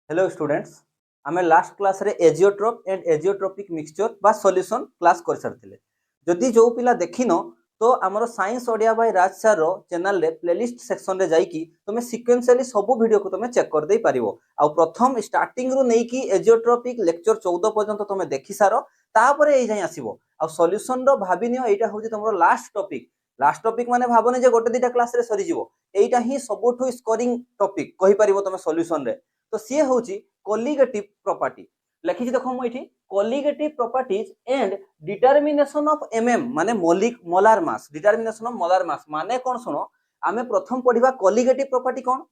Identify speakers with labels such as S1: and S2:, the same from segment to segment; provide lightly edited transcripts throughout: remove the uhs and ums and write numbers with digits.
S1: Hello students, आम last class रे azeotrope and एजियोट्रोपिक mixture बा सॉल्यूशन क्लास कर सारथिले। जदि जो पिला देखिन तो आमर साइंस ओडिया बाय राज सर रो चैनल रे प्लेलिस्ट सेक्शन रे जाइकी तुमे सीक्वेंशियली सब वीडियो को तुमे चेक कर दे पारिबो। आ प्रथम स्टार्टिंग रु नेकी एजियोट्रोपिक लेक्चर 14 पर्यंत तुमे देखि सारो, तापरे एई जाय आसीबो। आ सॉल्यूशन रो भाबिनियो एटा होची तुमरो लास्ट टॉपिक। लास्ट टॉपिक माने भाबोनी जे गोटे दिटा क्लास रे सरी जिवो। एइटा ही सबुठु स्कोरिंग टॉपिक कहि पारिबो तुमे सॉल्यूशन रे। तो सी हूँ कोलिगेटिव प्रॉपर्टी लिखी देख मुझे colligative properties and determination of MM माने molar mass. Determination of molar mass माने कौन सुनो, आमे प्रथम पढ़िबा कोलिगेटिव प्रॉपर्टी कौन।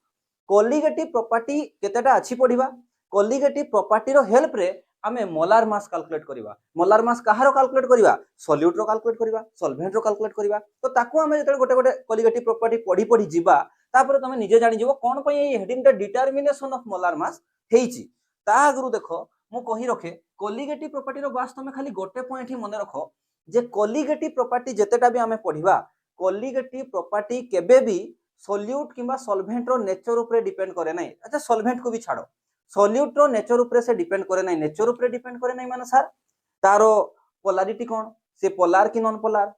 S1: कोलिगेटिव प्रॉपर्टी केतेटा अछि पढ़िबा। कोलिगेटिव प्रॉपर्टी रो हेल्प रे आमे मोलार मास कैलकुलेट करिबा। मोलार मास कहारो कैलकुलेट करिबा, सॉल्यूट रो कैलकुलेट करिबा, सॉल्वेंट रो कैलकुलेट करिबा। तो ताको आमे जेते गोटे गोटे कोलिगेटिव प्रॉपर्टी पढ़ी पढ़ी जिबा, तापर तुम निजे जानि जिवो कोन पई ए हेडिंग टा डिटरमिनेशन ऑफ मोलार मास हेइची। ता आगरु देखो मु कहि रखे कोलिगेटिव प्रॉपर्टी रो बास तुम खाली गोटे पॉइंट ही मन रखो जे कोलिगेटिव प्रॉपर्टी जेतेटा भी आमे पढ़िबा, कोलिगेटिव प्रॉपर्टी केबे भी सॉल्यूट किंबा सॉल्वेंट रो नेचर ऊपर डिपेंड करे नै। अच्छा सॉल्वेंट को भी छाड़ो, सॉल्यूट रो नेचर ऊपर से डिपेंड करे नै। नेचर ऊपर डिपेंड करे नै माने सर तारो पोलैरिटी कोन, से पोलार कि नॉन पोलार,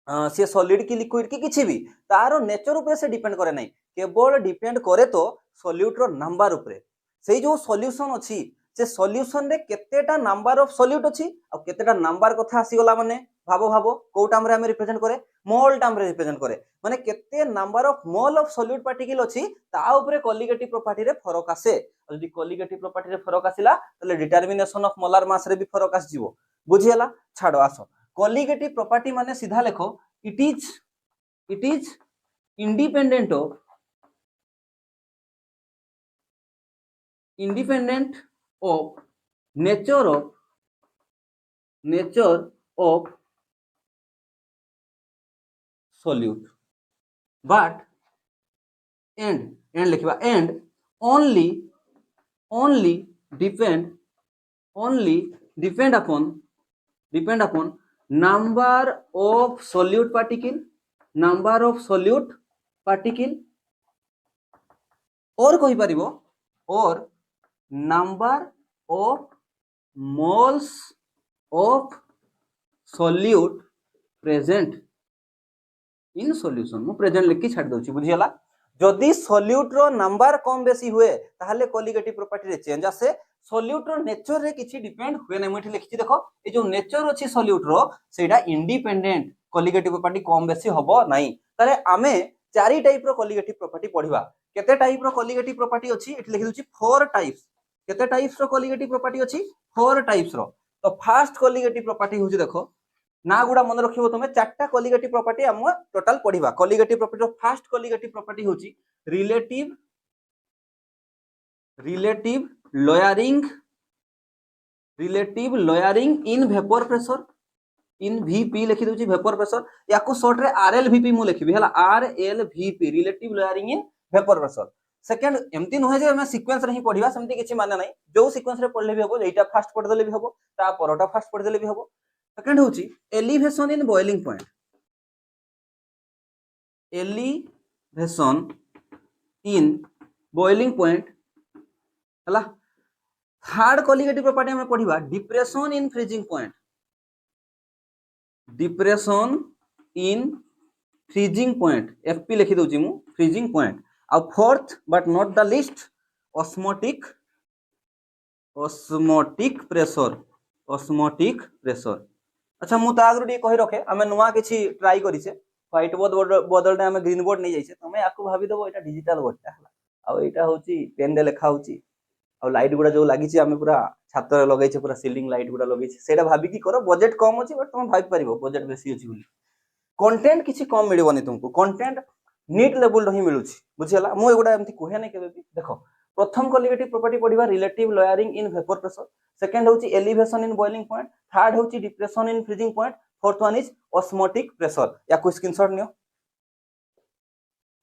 S1: सी सॉलिड की लिक्विड की किछि भी तारो नेचर ऊपर से डिपेंड करे नै। केवल डिपेंड करे तो सॉल्यूट रो नंबर ऊपर। सेई जो सॉल्यूशन अछि से सॉल्यूशन रे केतेटा नंबर ऑफ सॉल्यूट अछि आ केतेटा नंबर कथा आसी गला माने भाबो भाबो को टर्म रे हम रिप्रेजेंट करे, मोल टर्म रे रिप्रेजेंट करे। माने केते number of mole of solute particle अछि ता ऊपर कोलिगेटिव प्रॉपर्टी रे फरक आसे। जदि कोलिगेटिव प्रॉपर्टी रे फरक आसिला तले डिटरमिनेशन ऑफ मोलार मास रे भी फरक आसी जिवो। बुझियला, छाड़ो आसो। कोलिगेटिव प्रॉपर्टी माने सीधा लेखो it is independent of nature of solute, but and लिखिबा and only depend upon number of solute particle और कहि परिबो और number of moles of solute present in solution। मु प्रेजेंट लिख के छाड़ दोची। बुझियला, जदि सॉल्यूट रो नंबर कम बेसी हुए ताहले कोलिगेटिव प्रॉपर्टी रे चेंज आसे। सॉल्यूट रो नेचर रे किछि डिपेंड हुए नै। मुठी लिखि देखो ए जो नेचर अछि सॉल्यूट रो सेटा इंडिपेंडेंट, कोलिगेटिव प्रॉपर्टी कम बेसी हबो नै। ताले आमे चारि टाइप रो कोलिगेटिव प्रॉपर्टी पढिबा। केते टाइप रो कोलिगेटिव प्रॉपर्टी अछि एठी लिखि दोची 4 टाइप्स। केते टाइप्स रो कोलिगेटिव प्रॉपर्टी अछि 4 टाइप्स रो। तो फर्स्ट कोलिगेटिव प्रॉपर्टी होची देखो ना गुडा मन रखिबो तुमे चारटा कोलिगेटिव प्रॉपर्टी हम टोटल पढिबा। कोलिगेटिव प्रॉपर्टी रो फर्स्ट कोलिगेटिव प्रॉपर्टी होची relative lowering in vapour pressure. In VP लिखि दोची वेपर प्रेशर, याकू शॉर्ट रे आरएलवीपी मु लिखिबी हला। RLVP relative lowering in vapour pressure. Second एमती नुहे जे हम सीक्वेंस रे ही पढिबा, सेमती किछि माने नै। जो सीक्वेंस रे पढले भी हबो, एटा फर्स्ट पढ देले भी हबो, ता परटा फर्स्ट पढ देले भी हबो। सेकंड होची elevation in boiling point. Elevation in boiling point हला। थर्ड कोलिगेटिव प्रॉपर्टी हम पढिबा depression in freezing point. Depression in freezing point FP लिखि दोची मु फ्रीजिंग पॉइंट। आ fourth but not the least osmotic pressure. अच्छा मु ता आगरु कहि रखे आमे नुवा किछि ट्राई करिसे। व्हाइट बोर्ड बदल रे आमे ग्रीन बोर्ड नै जाइसे। तमे आकु भाबी देबो एटा डिजिटल बोर्ड टा हला आ एटा होची पेन दे लेखा होची आ लाइट गुडा जो लागिछि आमे पूरा छात रे लगाइछे, पूरा सीलिंग लाइट गुडा लगाइछे। सेटा भाबी कि करो बजट कम अछि बट तुम भाबी परिबो बजट बेसी अछि बोली। कंटेंट किछि कम मिलिबोनी तुमको, कंटेंट नीट लेवल रो ही मिलुछि। बुझियला, मु एगुडा एमती कोहे नै केबे भी। देखो प्रथम कोलिगेटिव प्रॉपर्टी पढिबा relative lowering in vapour pressure. Second होची elevation in boiling point. Third होची depression in freezing point. Fourth one is osmotic pressure. या को स्क्रीनशॉट नियो।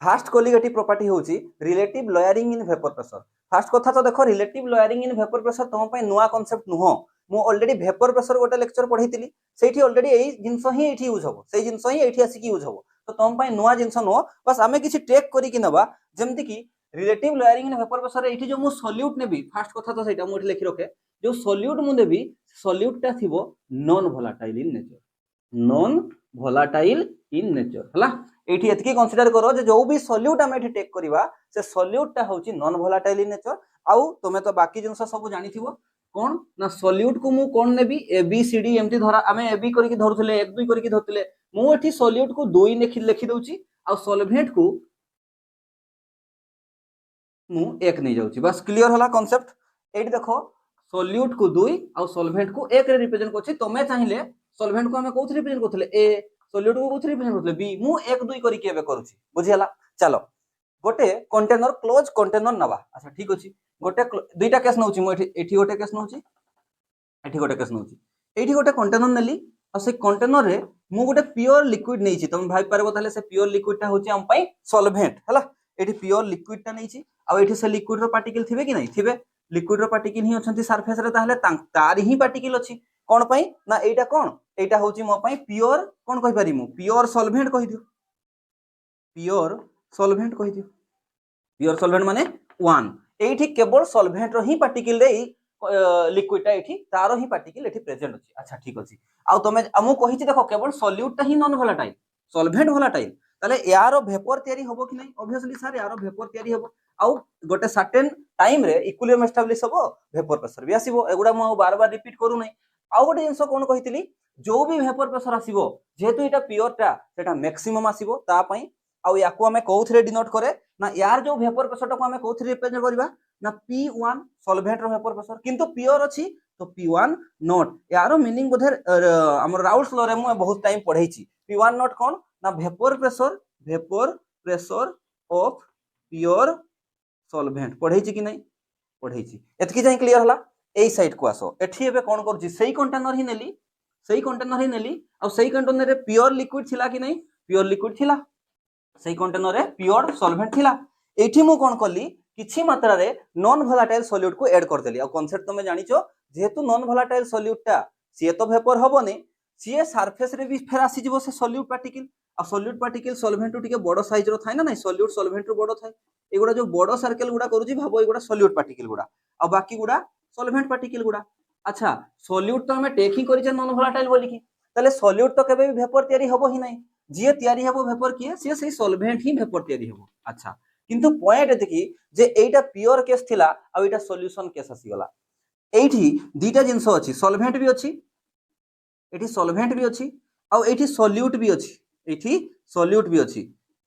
S1: फर्स्ट कोलिगेटिव प्रॉपर्टी होची relative lowering in vapour pressure. First कथा तो देखो relative lowering in vapour pressure तुम पय नुवा कांसेप्ट नुहो। मु ऑलरेडी वेपर प्रेशर गोटे लेक्चर पढैतिली, सेठी ऑलरेडी एई जिंस ही एठी यूज हबो, सेई जिंस ही एठी आसी की यूज हबो। तो तुम पय नुवा जिंस नो, बस आमे किछि टेक करी कि नबा जेमति कि relative lowering in vapour pressure रे एठी जो मु सॉल्यूट नेबी फास्ट कथा तो सेटा मु एठी लिखि रखे जो सॉल्यूट मु देबी सॉल्यूट टा थिबो non volatile in nature non volatile in nature हला एठी एतकी कंसीडर करो जे जो भी सॉल्यूट हम एठी टेक करबा से सॉल्यूट टा होची नॉन वोलाटाइल इन नेचर आउ तुमे तो बाकी जिंस सब जानि थिबो कोन ना सॉल्यूट को मु कोन नेबी ए बी सी डी एमटी धरा हमें ए बी करके धरथले 1 2 करके धरथले मु एठी सॉल्यूट को 2 लिखि दउची आ सॉल्वेंट को मु 1 नहीं जाउची बस क्लियर होला कांसेप्ट एठी देखो सॉल्यूट को 2 आ सॉल्वेंट को 1 रे रिप्रेजेंट करछि तमे चाहिए सॉल्वेंट को हमें कोथि रिप्रेजेंट करथले ए सॉल्यूट को कोथि रिप्रेजेंट करथले बी मु 1 2 करके एबे करूची बुझियला चलो गोटे कंटेनर क्लोज कंटेनर नवा अच्छा ठीक अछि गोटे दुईटा केस नउची मु एठी गोटे केस नउची एठी गोटे केस नउची एठी गोटे कंटेनर नेली आ से कंटेनर रे मु गोटे प्योर लिक्विड नैची तुम भाई पारबो ताले से प्योर लिक्विड टा होची हम पई सॉल्वेंट हला एठी प्योर लिक्विड टा नैची आ एठी से लिक्विड रो पार्टिकल थिबे कि नै थिबे लिक्विड रो पार्टिकल ही अछंती सरफेस रे ताहले तार ही पार्टिकल अछि कोन पई ना एटा कोन एटा होची मो पई प्योर कोन कहि पारि मु प्योर सॉल्वेंट कहि दियो प्योर सॉल्वेंट कहि दियो प्योर सॉल्वेंट माने 1 एठी केवल सॉल्वेंट रो ही पार्टिकल रे लिक्विड टा एठी तारो ही पार्टिकल एठी प्रेजेंट अछि अच्छा ठीक अछि आ तमे हमु कहिछि देखो केवल सॉल्यूट ता ही नॉन वोलाटाइल सॉल्वेंट वोलाटाइल ताले यारो वेपर तयारी होबो कि नै ऑब्वियसली सर यारो वेपर तयारी होबो आ गोटे सर्टेन टाइम रे इक्विलिब्रियम एस्टैब्लिश होबो वेपर प्रेशर भी आसीबो एगुडा मु बार बार रिपीट करू नै आ गोटे जिंस कोन कहितली जो भी वेपर प्रेशर आसीबो जेतु एटा प्योर टा सेटा मैक्सिमम आसीबो ता पई आ याकू हमें कोथरे डिनोट करे ना यार जो वेपर प्रेशर टा को हमें कोथरे रिप्रेजेंट करबा ना P1 सॉल्वेंट रो वेपर प्रेशर किंतु प्योर अछि तो P1 नॉट यारो मीनिंग बोधे हमर राउल्स लॉ रे मु बहुत टाइम पढै छी P1 नॉट कोन ना vapour pressure of pure solvent पढै छी कि नै पढै छी एतकी जाई क्लियर हला एई साइड को आसो एठी एबे कोन कर छी सेही कंटेनर ही नेली आ सेही कंटेनर रे प्योर लिक्विड थिला कि नै प्योर लिक्विड थिला सेही कंटेनर रे प्योर सॉल्वेंट थिला एठी मु कोन करली किछि मात्रा रे नॉन वोलाटाइल सॉल्यूट को ऐड कर देली आ कांसेप्ट तमे जानिचो जेहेतु नॉन वोलाटाइल सॉल्यूट टा से तो वेपर हबोनी से सरफेस रे भी फेर आसी जिवो से सॉल्यूट पार्टिकल आ सॉल्यूट पार्टिकल सॉल्वेंट टू टिके बडो साइज रो थाय ना नै सॉल्यूट सॉल्वेंट रो बडो थाय एगुडा जो बडो सर्कल गुडा करूची भाबो एगुडा सॉल्यूट पार्टिकल गुडा आ बाकी गुडा सॉल्वेंट पार्टिकल गुडा अच्छा सॉल्यूट तो हमें टेक ही करिचे नॉन वोलाटाइल बोली की तले सॉल्यूट तो केबे भी वेपर तयारी हबो ही नै जे तयारी हबो वेपर किए से सही सॉल्वेंट ही वेपर तयारी हबो अच्छा किंतु पॉइंट एते की जे एटा प्योर केस थिला आ एटा सॉल्यूशन केस आसी गला एठी दीटा जिंस अछि सॉल्वेंट भी अछि एठी सॉल्वेंट भी अछि आ एठी सॉल्यूट भी अछि एठी सॉल्यूट भी अछि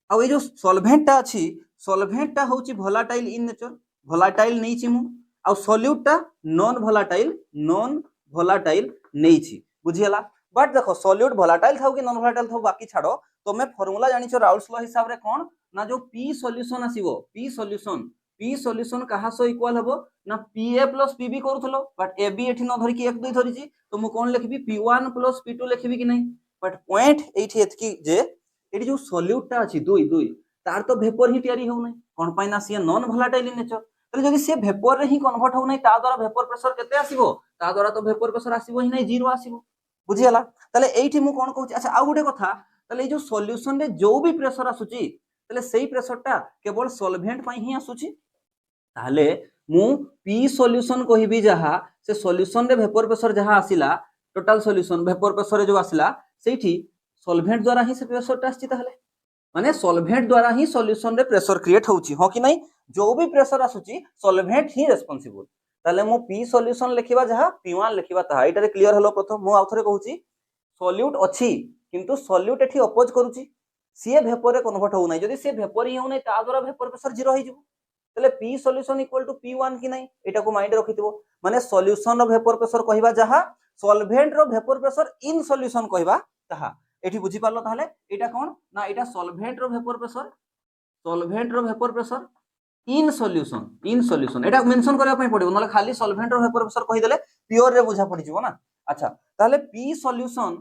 S1: आ ए जो सॉल्वेंट टा अछि सॉल्वेंट टा होची वोलाटाइल इन नेचर वोलाटाइल नै छि मु आ सॉल्यूट टा नॉन वोलाटाइल नै छि बुझियला बट देखो सॉल्यूट वोलाटाइल थाउ कि नॉन वोलाटाइल थाउ बाकी छाड़ो तमे फार्मूला जानिछो राउल्स लॉ हिसाब रे कोन ना जो p सॉल्यूशन आसीबो p सॉल्यूशन कहा सो इक्वल हबो ना pa प्लस pb करूथलो बट ab एठी न धरि कि 1 2 धरि छि तो मु कोन लिखबी p1 प्लस p2 लिखबी कि नै बट पॉइंट एठी एतकी जे एठी जो सॉल्यूट टा अछि 2 2 तार तो वेपर ही तयारी हो नै कोन पाइ ना से नॉन वोलाटाइल इन नेचर तले जदि से वेपर रे ही कन्वर्ट हो नै ता द्वारा वेपर प्रेशर केते आसीबो ता द्वारा तो वेपर प्रेशर आसीबो ही नै जीरो आसीबो बुझियला तले एठी मु कोन कहूची अच्छा आ गुटे कथा तले जो सॉल्यूशन रे जो भी प्रेशर आसुची तले सेही प्रेशर टा केवल सॉल्वेंट पई ही आसुची ताले मु p सॉल्यूशन कहिबी जहा से सॉल्यूशन रे वेपर प्रेशर जहा आसिला टोटल सॉल्यूशन वेपर प्रेशर जो आसिला सेठी सॉल्वेंट द्वारा ही से प्रेशर टा आछि ताले माने सॉल्वेंट द्वारा ही सॉल्यूशन रे प्रेशर क्रिएट होउची हो कि नै जो भी प्रेशर आसुची सॉल्वेंट ही रिस्पांसिबल ताले मु p सॉल्यूशन लिखिबा जहा p1 लिखिबा ता एटा रे क्लियर हलो प्रथम मु आउथरे कहूची सॉल्यूट अछि किंतु सॉल्यूट एठी अपोज करूची सी वेपर रे कन्वर्ट हो नै जदि से वेपर ही हो नै ता द्वारा वेपर प्रेशर जीरो हो जिवो तले p solution equal to p1 कि नै एटा को माइंड रखिथिबो माने सॉल्यूशन रो वेपर प्रेशर कहिबा जहा सॉल्वेंट रो वेपर प्रेशर इन सॉल्यूशन कहिबा ताहा एठी बुझी पारलो ताहले एटा कोन ना एटा सॉल्वेंट रो वेपर प्रेशर इन सॉल्यूशन एटा मेंशन करबा पई पडिबो नले खाली सॉल्वेंट रो वेपर प्रेशर कहि देले प्योर रे बुझा पड़ी जिवो ना अच्छा ताहले p सॉल्यूशन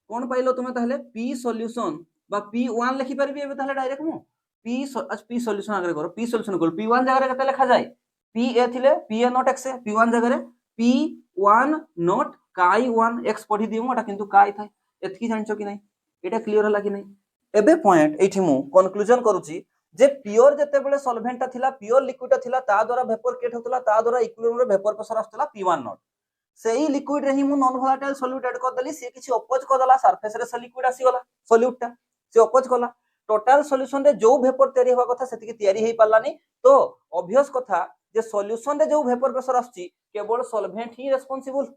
S1: कोन पाइलो तुमे ताहले p सॉल्यूशन बा p1 लिखि परबी एबे ताहले डायरेक्ट मु p सॉल्यूशन आगे करो p सॉल्यूशन करो p1 जगह रे केते लिखा जाय pa थिले pa नॉट x p1 जगह रे p1 नॉट kai 1 x पढी दिमु एटा किंतु kai थाय एतकी जानचो कि नै एटा क्लियर होला कि नै एबे पॉइंट एठी मु कंक्लूजन करूची जे प्योर जेतेबेले सॉल्वेंट थिला प्योर लिक्विड थिला ता द्वारा वेपर क्रिएट होतला ता द्वारा इक्विलिब्रियम रे वेपर प्रेशर आस्तला P1 नॉट सेही लिक्विड रे ही मु नॉन वोलेटाइल सॉल्यूट ऐड कर देली से किछि अपोज कर देला सरफेस रे से लिक्विड आसी गला सॉल्यूट टा से अपोज कला टोटल सॉल्यूशन रे जो वेपर तयारी होबा कथा सेति तयारी हेई पालानी तो ऑब्वियस कथा जे सॉल्यूशन रे जो वेपर प्रेशर आछि केवल सॉल्वेंट ही रेस्पोंसिबल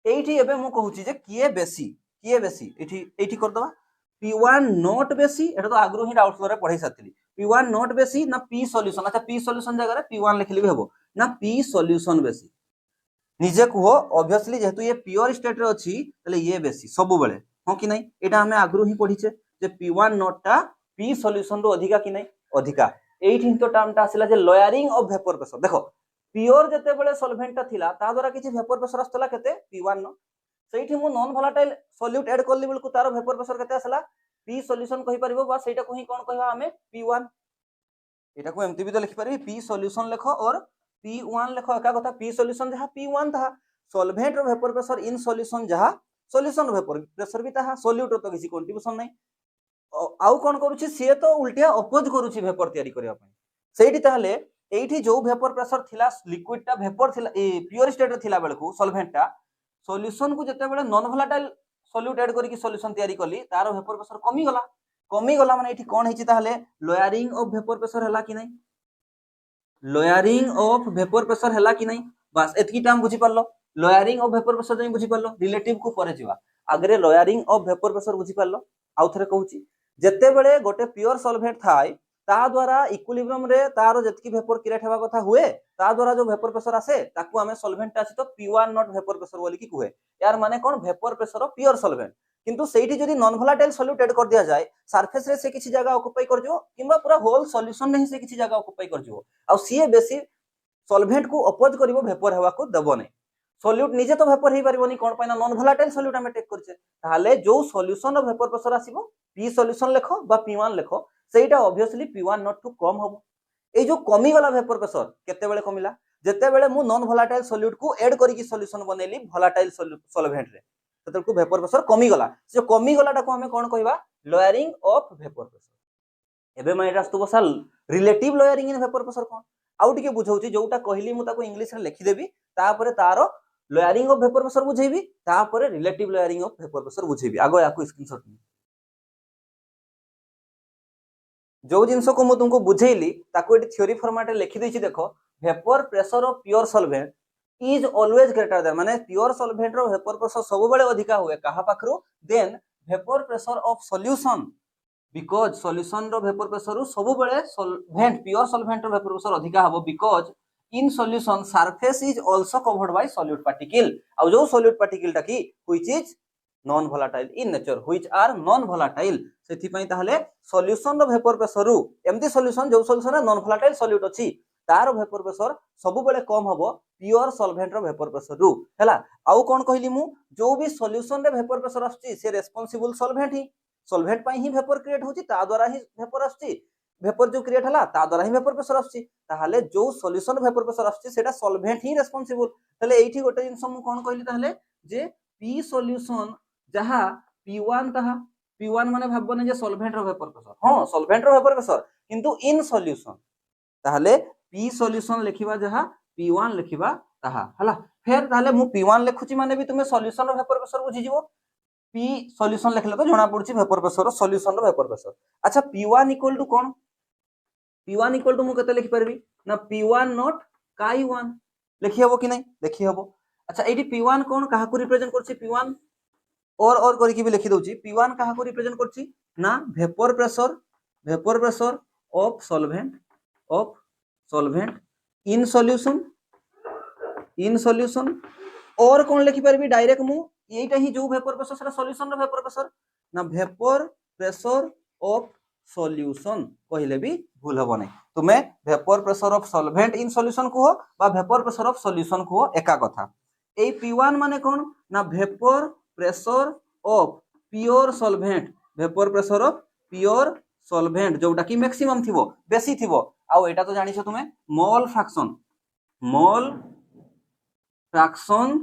S1: एठी एबे मु कहूची जे किए बेसी एठी कर दबा P1 नॉट बेसी एटा तो आगरो ही डाउट फ्लो रे पढ़ाई साथली P1 नॉट बेसी ना P सॉल्यूशन अच्छा P सॉल्यूशन जगह रे P1 लिखली भी हबो ना P सॉल्यूशन बेसी निजे कहो ऑब्वियसली जेहेतु ये प्योर स्टेट रे अछि तले ये बेसी सब बेले हो कि नहीं एटा हमें आगरो ही पढ़ीचे जे P1 नॉट टा P सॉल्यूशन रो अधिका कि नहीं अधिका एठी तो टर्म टा आसिला जे लॉयरिंग ऑफ वेपर प्रेशर देखो प्योर जते बेले सॉल्वेंट ता थिला ता द्वारा किछि वेपर प्रेशर आस्तला केते P1 नो सेठी मु नॉन वोलेटाइल सॉल्यूट ऐड करली बेलकु तार वेपर प्रेशर केते आसला P सॉल्यूशन कहि परिबो बा सेटा को ही कोन कहबा हमें P1 एटा को एमती भी तो लिखि परिबी P सॉल्यूशन लेखो और P1 लेखो एका कथा P सॉल्यूशन जहा P1 था सॉल्वेंट रो वेपर प्रेशर इन सॉल्यूशन जहा सॉल्यूशन वेपर प्रेशर भी ताहा सॉल्यूट रो तो किछि कंट्रीब्यूशन नै आउ कोन करूछि से तो उल्टिया अपोज करूछि वेपर तयारी करिया पई सेठी ताहले एठी जो वेपर प्रेशर थिला लिक्विड टा वेपर थिला ए प्योर स्टेट रे थिला बेलकु सॉल्वेंट टा सॉल्यूशन को जते बेले नॉन वोलेटाइल सॉल्यूट ऐड करी सॉल्यूशन तयारी कली तार वेपर प्रेशर कमी गला माने एठी कोन हेछि ताहले लोयरिंग ऑफ वेपर प्रेशर हला कि नै लोयरिंग ऑफ वेपर प्रेशर हला कि नै बस एतकी टाइम बुझी परलो लोयरिंग ऑफ वेपर प्रेशर जई बुझी परलो रिलेटिव को परे जिवा आगरे लोयरिंग ऑफ वेपर प्रेशर बुझी परलो आउ थरे कहूची जते बेले गोटे प्योर सॉल्वेंट थाय ता द्वारा इक्विलिब्रियम रे तारो जतकी वेपर क्रिएट हेबा कथा हुए ता द्वारा जो वेपर प्रेशर आसे ताकू हमें सॉल्वेंट आसी तो P1 नॉट वेपर प्रेशर बोली की कहे यार माने कोन vapour pressure of pure solvent किंतु सेठी जदी नॉन वोलेटाइल सॉल्यूट ऐड कर दिया जाए सरफेस रे से किछि जगह ऑक्युपाई कर जो किबा पूरा होल सॉल्यूशन नहीं से किछि जगह ऑक्युपाई कर जो आ सीए बेसी सॉल्वेंट को अपोज करिवो वेपर हेबा को देबो नै सॉल्यूट निजे तो वेपर हे परिबोनी कोन पाइना नॉन वोलेटाइल सॉल्यूट हमें टेक करछे ताहाले जो सॉल्यूशन ऑफ वेपर प्रेशर आसीबो P सॉल्यूशन लेखो बा P1 लेखो सेटा obviously P1 not to come होबो ए जो कमी गला वेपर प्रेशर केते बेले कमिला जेते बेले मु नॉन वोलेटाइल सॉल्यूट को ऐड करी की सॉल्यूशन बनेली वोलेटाइल सॉल्वेंट रे ततर को वेपर प्रेशर कमी गला से कमी गलाटा को हमें कोन कहबा लोयरिंग ऑफ वेपर प्रेशर एबे मैं रास्तु बसाल relative lowering in vapour pressure कोन आउ टिके बुझौची जोटा कहली मु ताको इंग्लिश रे लिखि देबी तापर तारो लोयरिंग ऑफ वेपर प्रेशर बुझेबी तापर रिलेटिव लोयरिंग ऑफ वेपर प्रेशर बुझेबी आगो याको स्क्रीनशॉट जो जिनस को मु तुमको बुझेली ताको एटी थ्योरी फॉर्मेट रे लिखि देछि देखो vapour pressure of pure solvent is always greater than माने प्योर सॉल्वेंट रो वेपर प्रेशर सब बेले अधिका हुए कहा पाखरो than vapour pressure of solution because solution रो वेपर प्रेशर सब बेले सॉल्वेंट प्योर सॉल्वेंट रो वेपर प्रेशर अधिका हबो because in solution surface is also covered by solute particle आ जो सॉल्यूट पार्टिकल टा की which is non volatile in nature which are non volatile सेथि पई ताहले सॉल्यूशन रो वेपर प्रेशर एमती सॉल्यूशन जो सॉल्यूशन रे नॉन वोलेटाइल सॉल्यूट अछि तार वेपर प्रेशर सब बेले कम हबो प्योर सॉल्वेंट रो वेपर प्रेशर हैला आउ कोन कहली मु जो भी सॉल्यूशन रे वेपर प्रेशर आछि से रेस्पोंसिबल सॉल्वेंट पई ही वेपर क्रिएट होछि ता द्वारा ही वेपर आछि वेपर जो क्रिएट हला ता द्वारा ही वेपर प्रेशर आछि ताहले जो सॉल्यूशन वेपर प्रेशर आछि सेटा सॉल्वेंट ही रेस्पोंसिबल ताहले एठी गोटे जिंस मु कोन कहली ताहले जे P सॉल्यूशन जहा P1 ताहा P1 माने भाबबने जे सॉल्वेंट रो वेपर प्रेशर हां सॉल्वेंट रो वेपर प्रेशर किंतु इन सॉल्यूशन ताहले P सॉल्यूशन लिखिबा जहा P1 लिखिबा ताहा हला फेर ताहले मु P1 लिखुची माने भी तुमे सॉल्यूशन रो वेपर प्रेशर बुझी जिवो P सॉल्यूशन लिखले तो जणा पड़ुची वेपर प्रेशर रो सॉल्यूशन रो वेपर प्रेशर अच्छा P1 इक्वल टू कोन P1 इक्वल टू मु कते लिखि परबी ना P1 नॉट काई 1 लिखि हबो कि नै देखि हबो अच्छा एडी P1 कोन काहा को रिप्रेजेंट करछि P1 और करी की भी लिखि दउची P1 काहा को रिप्रेजेंट करछि ना vapour pressure of solvent in solution और कोन लिखि परबी डायरेक्ट मु एटा ही जो वेपर प्रेशर सेटा सॉल्यूशन रो वेपर प्रेशर ना वेपर प्रेशर ऑफ सॉल्यूशन कहले भी भूल हबो नै तुमे vapour pressure of solvent in solution को बा वेपर प्रेशर ऑफ सॉल्यूशन को एका कथा ए P1 माने कोन ना vapour pressure of pure solvent vapour pressure of pure solvent जोटा की मैक्सिमम थिबो बेसी थिबो आ एटा तो जानिछो तुमे मोल फ्रैक्शन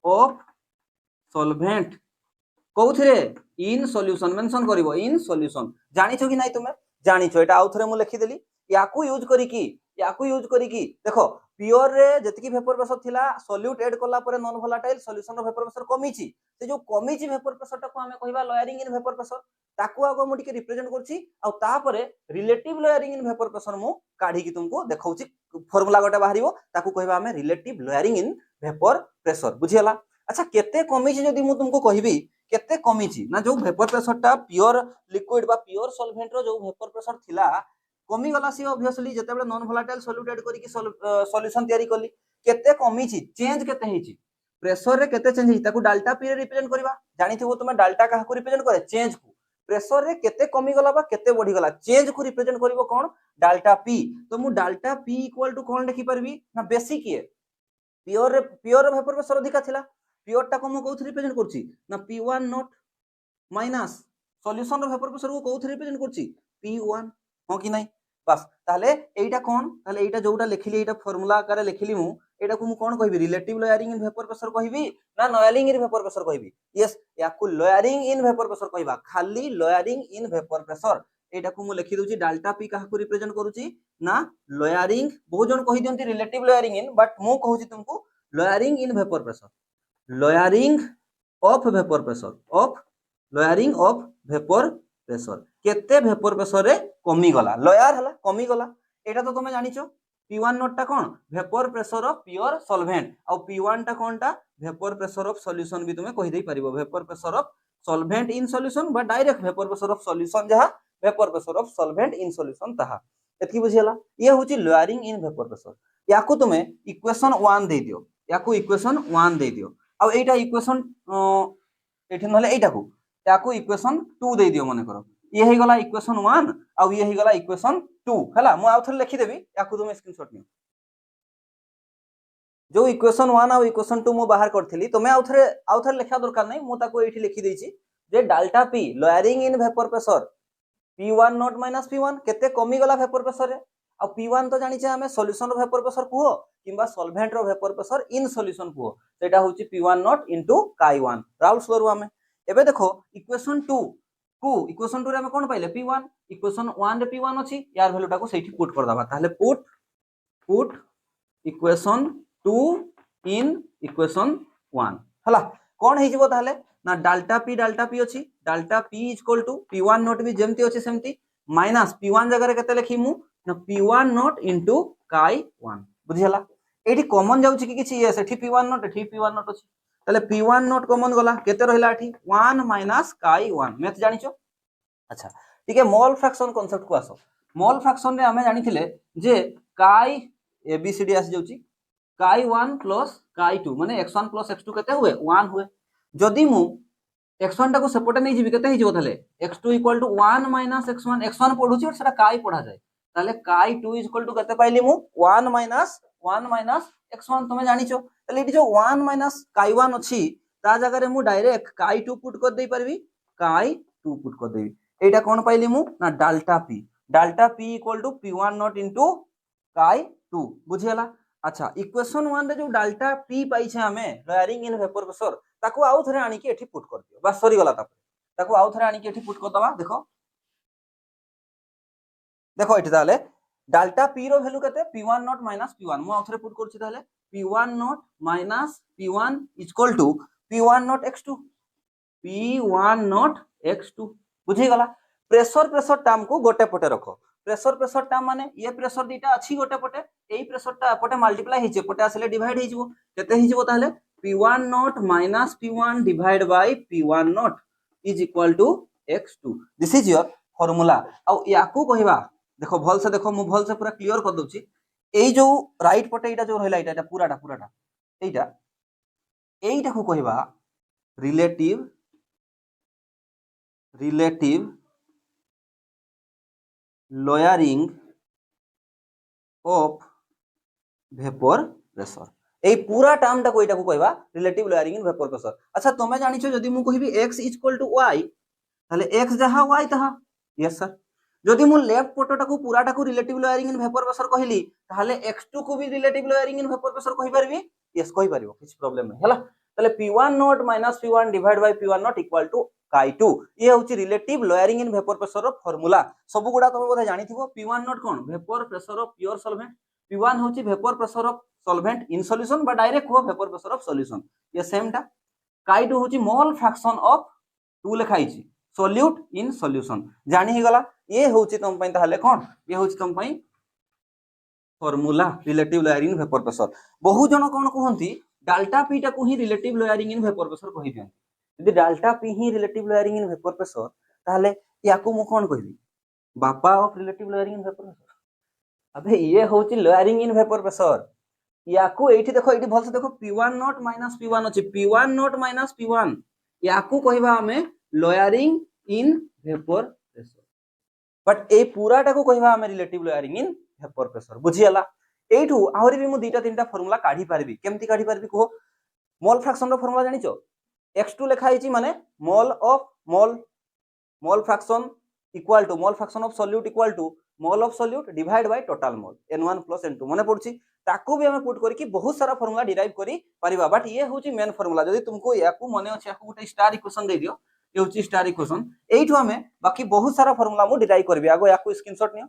S1: ऑफ सॉल्वेंट कोउथिरे इन सॉल्यूशन मेंशन करिवो इन सॉल्यूशन जानिछो कि नै तुमे जानिछो एटा आउ थरे मु लिखि देली याकू यूज करिकी देखो प्योर रे जतिकी वेपर प्रेशर थिला सॉल्यूट ऐड कला परे नॉन वोलेटाइल सॉल्यूशन रो वेपर प्रेशर कमीची से जो कमीची वेपर प्रेशर टाको हमें कहबा लोअरिंग इन वेपर प्रेशर ताकू आगो मु टिके रिप्रेजेंट करछि आ तापरे relative lowering in vapour pressure मु काढी की तुमको देखौछि फार्मूला गोटे बाहरिबो ताकू कहबा हमें relative lowering in vapour pressure बुझियला। अच्छा केते कमीची जदी मु तुमको कहबी केते कमीची ना जो वेपर प्रेशर टा प्योर लिक्विड बा प्योर सॉल्वेंट रो जो वेपर प्रेशर थिला कमी गला सी ऑब्वियसली जते बेले नॉन वोलेटाइल सॉल्यूट ऐड करी की सॉल्यूशन तयारी करली केते कमीची चेंज केते हेची प्रेशर रे केते चेंज हेची ताकू डेल्टा पी रे रिप्रेजेंट करबा जानिथिबो तुमे डेल्टा काहा को रिप्रेजेंट करे चेंज को प्रेशर रे केते कमी गला बा केते बढ़ी गला चेंज को रिप्रेजेंट करबो कोन डेल्टा पी तो मु डेल्टा पी इक्वल टू कोन लिखि परबी ना बेसिक ये प्योर वेपर प्रेशर अधिका थिला प्योर टा को मु कोथि रिप्रेजेंट करछि ना P1 नॉट माइनस सॉल्यूशन रो वेपर प्रेशर को कोथि रिप्रेजेंट करछि P1 हो कि नहीं बस ताले एटा कोन ताले एटा जोटा लिखिली एटा फार्मूला आकार लिखिली मु एटा को मु कोन कहबी relative lowering in vapour pressure कहबी ना नॉइलिंग इन वेपर प्रेशर कहबी यस याकू लोअरिंग इन वेपर प्रेशर कहबा खाली लोअरिंग इन वेपर प्रेशर एटा को मु लिखि दोची डेल्टा पी काहा को रिप्रेजेंट करूची ना लोअरिंग बहुत जन कहि दियंती रिलेटिव लोअरिंग इन बट मु कहूची तुमको lowering in vapour pressure lowering of vapour pressure of lowering of vapour pressure केते वेपर प्रेशर रे कमी गला लोअर हला कमी गला एटा तो तुमे जानिचो P1 नॉट टा कोन vapour pressure of pure solvent और P1 टा कोनटा वेपर प्रेशर ऑफ सॉल्यूशन भी तुमे कहि देई परिबो vapour pressure of solvent in solution बा direct vapour pressure of solution जहा vapour pressure of solvent in solution ताहा एतकी बुझियला ये होची लोअरिंग इन वेपर प्रेशर याकू तुमे इक्वेशन 1 दे दियो याकू इक्वेशन 1 दे दियो आ एटा इक्वेशन एठी नले एटा को याकू इक्वेशन 2 दे दियो माने करो ये हे गला इक्वेशन 1 आ ये हे गला इक्वेशन 2 हला मु आउथर लिखि देबी याकू तुम स्क्रीनशॉट नियो जो इक्वेशन 1 आ इक्वेशन 2 मु बाहर करथिली तुमे आउथर लिखा दरकार नै मु ताको एठी लिखि देछि जे delta P lowering in vapour pressure P1 not minus P1 केते कमी गला वेपर प्रेशर रे आ P1 तो जानि छे हमें सॉल्यूशन रो वेपर प्रेशर कुहो किबा सॉल्वेंट रो वेपर प्रेशर इन सॉल्यूशन कुहो सेटा होची P1 nought into Chi1 Raoul's करू हमें एबे देखो इक्वेशन 2 को इक्वेशन 2 रे हम कोन पाइले P1 इक्वेशन 1 रे P1 अछि यार वैल्यू टाको सेठी पुट कर दबा ताले पुट इक्वेशन 2 इन इक्वेशन 1 हला कोन हे जिवो ताले ना डेल्टा पी अछि delta P equal to P1 nought भी जेमती अछि सेमती माइनस P1 जगह रे केते लिखिमु ना P1 नॉट इनटू Chi1 बुझियला एठी कॉमन जाउछि कि किछि ये सेठी P1 नॉट एठी P1 नॉट अछि ताले P1 नॉट कॉमन गला केते रहिला एठी 1 माइनस Chi1 मैथ जानिचो अच्छा ठीक है मोल फ्रैक्शन कांसेप्ट को आसो मोल फ्रैक्शन रे हमें जानिथिले जे Chi ABCD आसी जाउछि Chi1 प्लस Chi2 माने x1 प्लस x2 केते हुए 1 हुए जदि मु x1 टाको सेपटे नै जिवि केते हि जिवो थाले x2 equal to 1 minus x1 पढुछि और सेटा Chi पढा जाय ताले Chi2 इक्वल टू केते पाइली मु 1 माइनस x1 तुमे जानिचो ताले इटी जो 1 माइनस Chi1 अछि ता जगह रे मु डायरेक्ट Chi2 पुट कर देई परबी Chi2 पुट कर देबी एटा कोन पाइली मु ना delta p equal to P1 nought into Chi2 बुझियला अच्छा इक्वेशन 1 रे जो डेल्टा p पाई छे हमें लोअरिंग इन वेपर प्रेशर ताको आउ थरे आनी के एठी पुट कर दियो बस सरी गला ताको आउ थरे आनी के एठी पुट कर दबा देखो एठी ताले डेल्टा p रो वैल्यू केते P1 नॉट माइनस P1 मु आउ थरे पुट करछि ताले P1 not minus P1 equal to P1 nought x2 P1 nought x2 बुझी गला प्रेशर टर्म को गोटे पटे रखो प्रेशर टर्म माने ये प्रेशर दीटा अछि गोटे पटे एई प्रेशर टा पटे मल्टीप्लाई हिचे पटे आसले डिवाइड हिजबो केते हिजबो ताले P1 not minus P1 divide by P1 not is equal to x2 this is your formula आ याकू कहिबा देखो भल से देखो मु भल से पूरा क्लियर कर दोछि एई जो राइट पटे एटा जो रहला एटा पूराटा एइटा को कहिबा relative lowering of vapour pressure ए पूरा टर्म टा को एटा को कहबा relative lowering in vapour pressure अच्छा तमे जानि छ जदी मु कहिबी x इक्वल टू y ताले x जहा y तहा यस सर जदी मु लेफ्ट पटटा को पूराटा को relative lowering in vapour pressure कहली ताले x2 को भी relative lowering in vapour pressure कहि परबी यस कहि परिबो किछ प्रॉब्लम नै हला ताले P1 not minus P1 divide by P1 not equal to Chi2 ये होची relative lowering in vapour pressure रो फार्मूला सब गुडा तुम बोधे जानिथिबो P1 नॉट कोन vapour pressure of pure solvent P1 होची vapour pressure of solvent in solution बा डायरेक्ट हो वेपर प्रेशर ऑफ सॉल्यूशन ये सेम टा Chi2 होची मोल फ्रैक्शन ऑफ 2 लिखाइची सॉल्यूट इन सॉल्यूशन जानि ही गला ये होची तुम पई ताले कोन ये होची तुम पई formula relative lowering in vapour pressure बहु जन कोन कहंती डाल्टा पी टा को ही relative lowering in vapour pressure कहि दियन यदि डाल्टा पी ही relative lowering in vapour pressure ताले याकू मु कोन कहबी बापा of relative lowering in vapour pressure अबे ये होची लोअरिंग इन वेपर प्रेशर याकू एठी देखो एठी भलसे देखो P1 नॉट माइनस P1 अछि P1 नॉट माइनस P1 याकू कहबा हमें lowering in vapour pressure but ए पूराटा को कहबा हमें relative lowering in vapour pressure बुझियला एठू आहुरी भी मु दुईटा तीनटा फार्मूला काढी पारबी केमती काढी पारबी को मोल फ्रैक्शन रो फार्मूला जानिचो x2 लिखा हिची माने mole of mole fraction equal to mole fraction of solute equal to mole of solute divide by total mole n1 plus n2 मने पड़छि ताकू भी हमें पुट करके बहुत सारा फार्मूला डिराइव करी परिबा बट ये होची मेन फार्मूला जदी तुमको याकू मने अछि याकू गोटे स्टार इक्वेशन दे दियो ये होची स्टार इक्वेशन एठू हमें बाकी बहुत सारा फार्मूला मु डिराइव करबी आगो याकू स्क्रीनशॉट नियो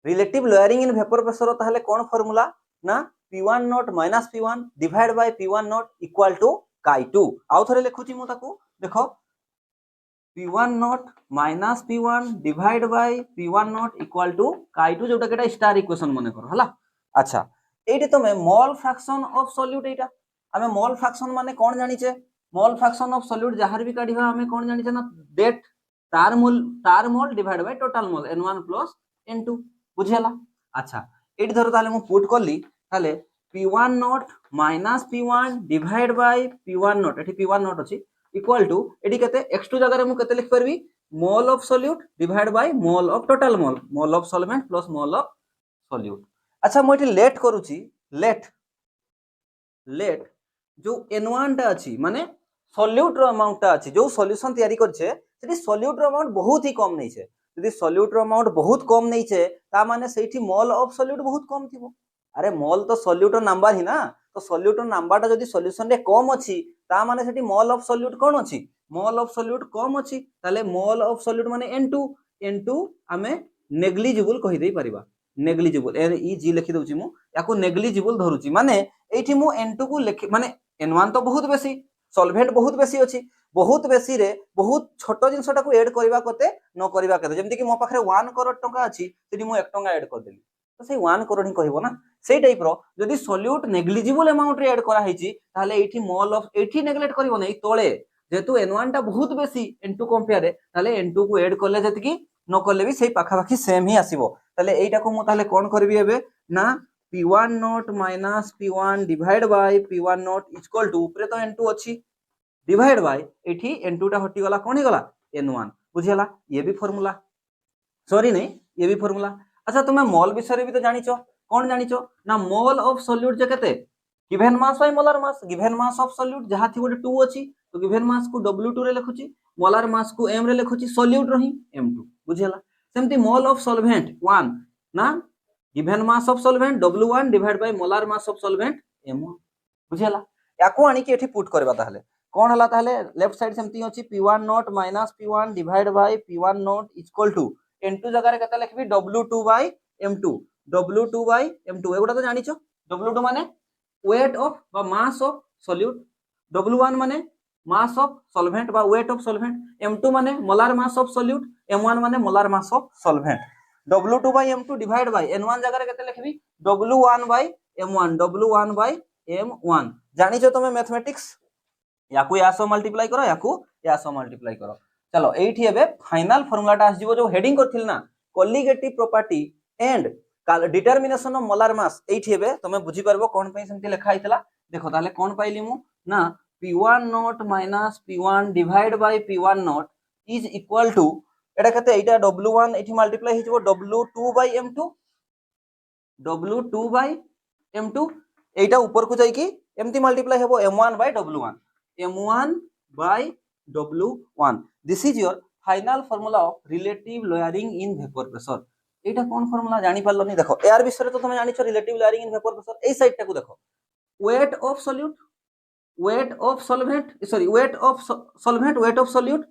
S1: relative lowering in vapour pressure ताहले कोन फार्मूला ना P1 not minus P1 divide by P1 not equal to Chi2 आउ थरे लिखुची मु ताकू देखो P1 not minus P1 divide by P1 not equal to Chi2 जोटा केटा स्टार इक्वेशन मने करो हला अच्छा एठी तमे मोल फ्रैक्शन ऑफ सॉल्यूट एटा हमें मोल फ्रैक्शन माने कोन जानि छे मोल फ्रैक्शन ऑफ सॉल्यूट जहार भी काढिबा हमें कोन जानि छे ना दैट तार मोल divide by total mole n1 plus n2 बुझियला अच्छा एठी धरो ताले मु पुट करली ताले P1 not minus P1 divide by P1 not एठी P1 नॉट अछि इक्वल टू एठी केते x2 जगह रे मु केते लिख परबी मोल of solute divide by mole of total mole of solvent plus mole of solute अच्छा मु एठी लेट करूची लेट जो n1 टा अछि माने सॉल्यूट रो अमाउंट टा अछि जो सॉल्यूशन तयारी करछे सेठी सॉल्यूट रो अमाउंट बहुत ही कम नै छे यदि सॉल्यूट रो अमाउंट बहुत कम नै छे ता माने सेठी मोल ऑफ सॉल्यूट बहुत कम थिबो अरे मोल तो सॉल्यूट नंबर ही ना तो सॉल्यूट नंबर टा जदी सॉल्यूशन रे कम अछि ता माने सेठी मोल ऑफ सॉल्यूट कोन अछि मोल ऑफ सॉल्यूट कम अछि ताले मोल ऑफ सॉल्यूट माने n2 हमें नेग्लिजिबल कहि देई परिबा नेग्लिजिबल ई जी लिखि दउची मु याको नेग्लिजिबल धरुची माने एठी मु n2 को लिखि माने n1 तो बहुत बेसी सॉल्वेंट बहुत बेसी अछि बहुत बेसी रे बहुत छोटो जिंसटा को ऐड करबा कते न करबा कते जेमति कि मो पाखरे 1 करोड़ टका अछि सेठी मु 1 टका ऐड कर देली तो से 1 करोड़ ही कहबो ना सेई टाइप रो जदी सॉल्यूट नेग्लिजिबल अमाउंट रे ऐड करा हिची ताले एठी मोल ऑफ एठी नेग्लेक्ट करबो नै तोळे जेतु n1 टा बहुत बेसी n2 कंपेयर रे ताले n2 को ऐड करले जति कि न करले भी सेई पाखा पाखी सेम ही आसीबो ताले एइटा को मु ताले कोन करबी एबे ना P1 not minus P1 divide by P1 not equal to ऊपर तो n2 अछि डिवाइड बाय एठी n2 टा हटी गला कोन ही गला n1 बुझियला ये भी फार्मूला सॉरी नहीं ये भी फार्मूला अच्छा तुम मोल विषय भी तो जानिचो कोन जानिचो ना मोल ऑफ सॉल्यूट जे केते given mass by molar mass given mass of solute जहा थी गोटे 2 अछि तो गिवन मास को W2 रे लिखुची मोलर मास को m रे लिखुची सॉल्यूट रही m2 बुझियला सेमती मोल ऑफ सॉल्वेंट 1 ना given mass of solvent W1 divide by molar mass of solvent m1 बुझियला याको आनी के एठी पुट करबा ताहले कोन हला ताहले लेफ्ट साइड सेमती अछि P1 not minus P1 divide by P1 not equal to n2 जगह रे केते लिखबी W2 by m2 W2 by m2 एगुडा तो जानिचो W2 माने वेट ऑफ बा मास ऑफ सॉल्यूट W1 माने मास ऑफ सॉल्वेंट बा वेट ऑफ सॉल्वेंट m2 माने molar mass of solute m1 माने molar mass of solvent W2 by m2 divide by n1 जगह रे केते लिखबी W1 बाय m1 जानिचो तमे मैथमेटिक्स याकू यासो मल्टीप्लाई करो याकू यासो मल्टीप्लाई करो चलो एठी एबे फाइनल फार्मूलाटा आस जीवो जो हेडिंग करथिल ना colligative property and determination of molar मास एठी एबे तमे बुझी परबो कोन पई सेमति लिखा आइतला देखो ताले कोन पाइली मु ना P1 not minus P1 divide by P1 not is equal to एटा कते एटा W1 एठी मल्टीप्लाई हिजबो W2 बाय m2 एटा ऊपर को जाई कि एमती मल्टीप्लाई हेबो m1 by W1 this is your final formula of relative lowering in vapour pressure एटा कोन फार्मूला जानि पारलनी देखो एआर विषय तो तुम जानिछो relative lowering in vapour pressure ए साइड टाको देखो weight of solute weight of solvent, sorry, weight of solvent, weight of solute,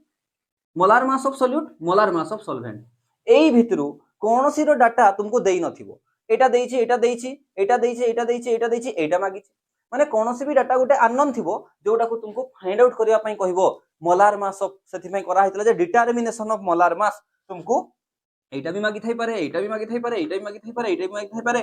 S1: molar mass of solute, molar mass of solvent. এই ভিতরু কোনসির ডাটা তুমକୁ দেই নথিব, এটা দেইছি এটা দেইছি এটা দেইছি এটা দেইছি এটা দেইছি এইটা মাগিছি, মানে কোনসি বি ডাটা গোটে আননোন থিব যোটাକୁ তুমକୁ ফাইন্ড আউট করিবা পাই কহিব molar mass of, সেথিপাই করা হইতলা যে ডিটারমিনেশন অফ molar mass তুমକୁ এইটা বি মাগি থাই পারে এইটা বি মাগি থাই পারে এইটা বি মাগি থাই পারে এইটা বি মাগি থাই পারে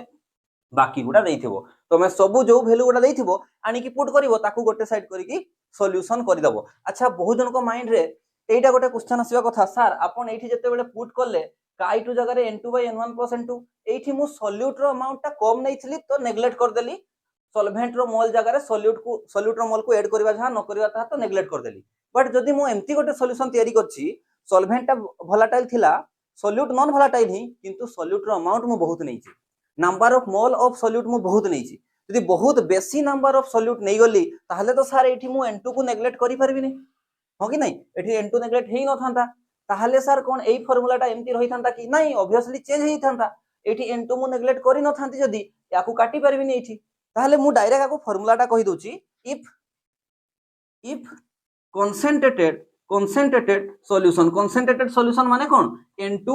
S1: বাকি গুড়া দেইথিব, তুমি সবু যে ভ্যালু গুড়া দেইথিব আনিকি পুট করিব তাকু গোটে সাইড করিকি সলিউশন করি দেব। আচ্ছা বহু জনক মাইন্ড রে এইটা গোটে কোশ্চেন আসিবা কথা, স্যার আপন এইটি যেতেবেলে পুট করলে i2 জায়গায় n2 by n1 plus n2, এইটি মু সলিউট র অ্যামাউন্টটা কম নেইছিলি তো নেগলেক্ট করদেলি, সলভেন্ট র মোল জায়গায় সলিউট র মোল কু এড করিবা যাহা ন করিবা তাহা তো নেগলেক্ট করদেলি। বাট যদি মু এমতি গোটে সলিউশন তৈরি করছি সলভেন্টটা ভলাটাইল থিলা সলিউট নন ভলাটাইল হি, কিন্তু সলিউট র অ্যামাউন্ট মু বহুত নেইছি, number of mole of solute মু বহুত নেইছি, যদি বহুত বেশি নাম্বার অফ সলিউট নেই গলি তাহলে তো স্যার এইটি মু n2 কু নেগলেক্ট করি পারবিনি, হ কি নাই, এটি n2 নেগলেক্ট হেই নথান্তা, তাহলে স্যার কোন এই ফর্মুলাটা এমতি রহিথান্তা কি নাই, অবভিয়াসলি চেঞ্জ হেইথান্তা, এটি n2 মু নেগলেক্ট করি নথান্তি যদি ইয়াকু কাটি পারবিনি এইটি, তাহলে মু ডাইরেক্ট আকু ফর্মুলাটা কহি দউছি, ইফ concentrated solution মানে কোন n2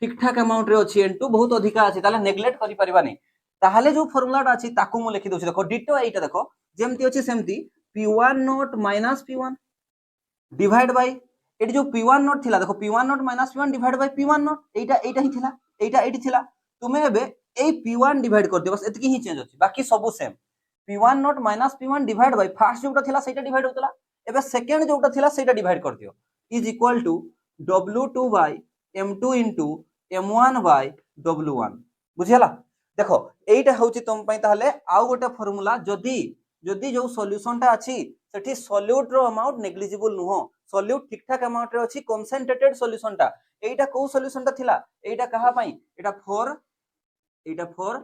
S1: ঠিকঠাক অ্যামাউন্ট রে আছে, n2 বহুত অধিকা আছে, তাহলে নেগলেক্ট করি পারিবা নাই, তাহলে যে ফর্মুলাটা আছে তাকু মু লিখি দউছি, দেখো ডিটো এইটা দেখো যেমতি আছে সেমতি p1 not minus p1 divide by এটি যে p1 নট থিলা, দেখো p1 not minus p1 divide by p1 nought, এইটা হি থিলা, এইটি থিলা, তুমি এবে এই p1 ডিভাইড করতে বাস এতকি হি চেঞ্জ আছে, বাকি সবু same, p1 not minus p1 divide by first যেটা থিলা সেটা ডিভাইড হউতলা, এবে সেকেন্ড যেটা থিলা সেটা ডিভাইড কর দিও, is equal to w2 by m2 into m1 by w1, বুঝিলা। দেখো এইটা হচ্ছে তোম পাই তাহলে আউ গোটে ফর্মুলা, যদি যদি যে সলিউশনটা আছে সেটি সলিউট র অ্যামাউন্ট নেগলিজিবল নুহ, সলিউট ঠিকঠাক অ্যামাউন্ট রে আছে, কনসেন্ট্রেটেড সলিউশনটা, এইটা কোউ সলিউশনটা থিলা, এইটা কাহা পাই, এটা ফর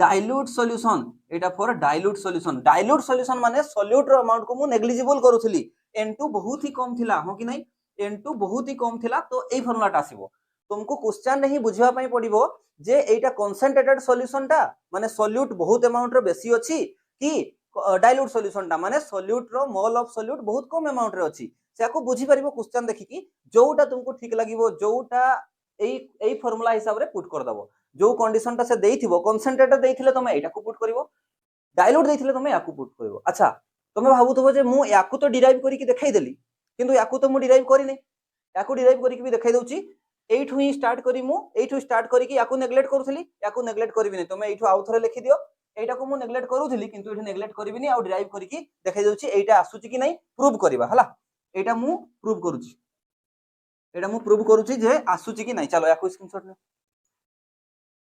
S1: ডাইল্যুট সলিউশন, এটা ফর ডাইল্যুট সলিউশন, ডাইল্যুট সলিউশন মানে সলিউট র অ্যামাউন্ট কু মু নেগলিজিবল করুছিলি, n2 বহুত হি কম থিলা, হ কি নাই, n2 বহুত হি কম থিলা, তো এই ফর্মুলাটা আসিব, तुमको क्वेश्चन रे ही बुझिबा पई पड़िबो जे एटा कन्सेंट्रेटेड सॉल्यूशनटा माने सॉल्यूट बहुत अमाउंट रे बेसी अछि कि डाइल्यूट सॉल्यूशनटा माने सॉल्यूट रो मोल ऑफ सॉल्यूट बहुत कम अमाउंट रे अछि, सेको बुझी परिबो क्वेश्चन देखि कि जोटा तुमको ठीक लागिबो जोटा एई फार्मूला हिसाब रे पुट कर दबो, जो कंडीशनटा से देइथिबो कन्सेंट्रेटेड देइथिले तमे एटा को पुट करिवो, डाइल्यूट देइथिले तमे याकू पुट करिवो। अच्छा तमे भाबुथबो जे मु याकू तो डिराइव करी कि देखाई देली, किंतु याकू तो मु डिराइव करी नै, याकू डिराइव करी कि भी देखाई दउची, এইঠু হি স্টার্ট করি মু, এইঠু স্টার্ট করি কি ইয়াকু নেগলেক্ট করুছিলি, ইয়াকু নেগলেক্ট করিবিনি, তুমি এইঠু আউ থরে লিখি দিও, এইটাকু মু নেগলেক্ট করুছিলি কিন্তু এঠু নেগলেক্ট করিবিনি, আউ ডেরাইভ করি কি দেখাই দউছি এইটা আসুচি কি নাই প্রুভ করিবা, হলা এইটা মু প্রুভ করুছি, এটা মু প্রুভ করুছি যে আসুচি কি নাই, চলো ইয়াকু স্ক্রিনশট নিও,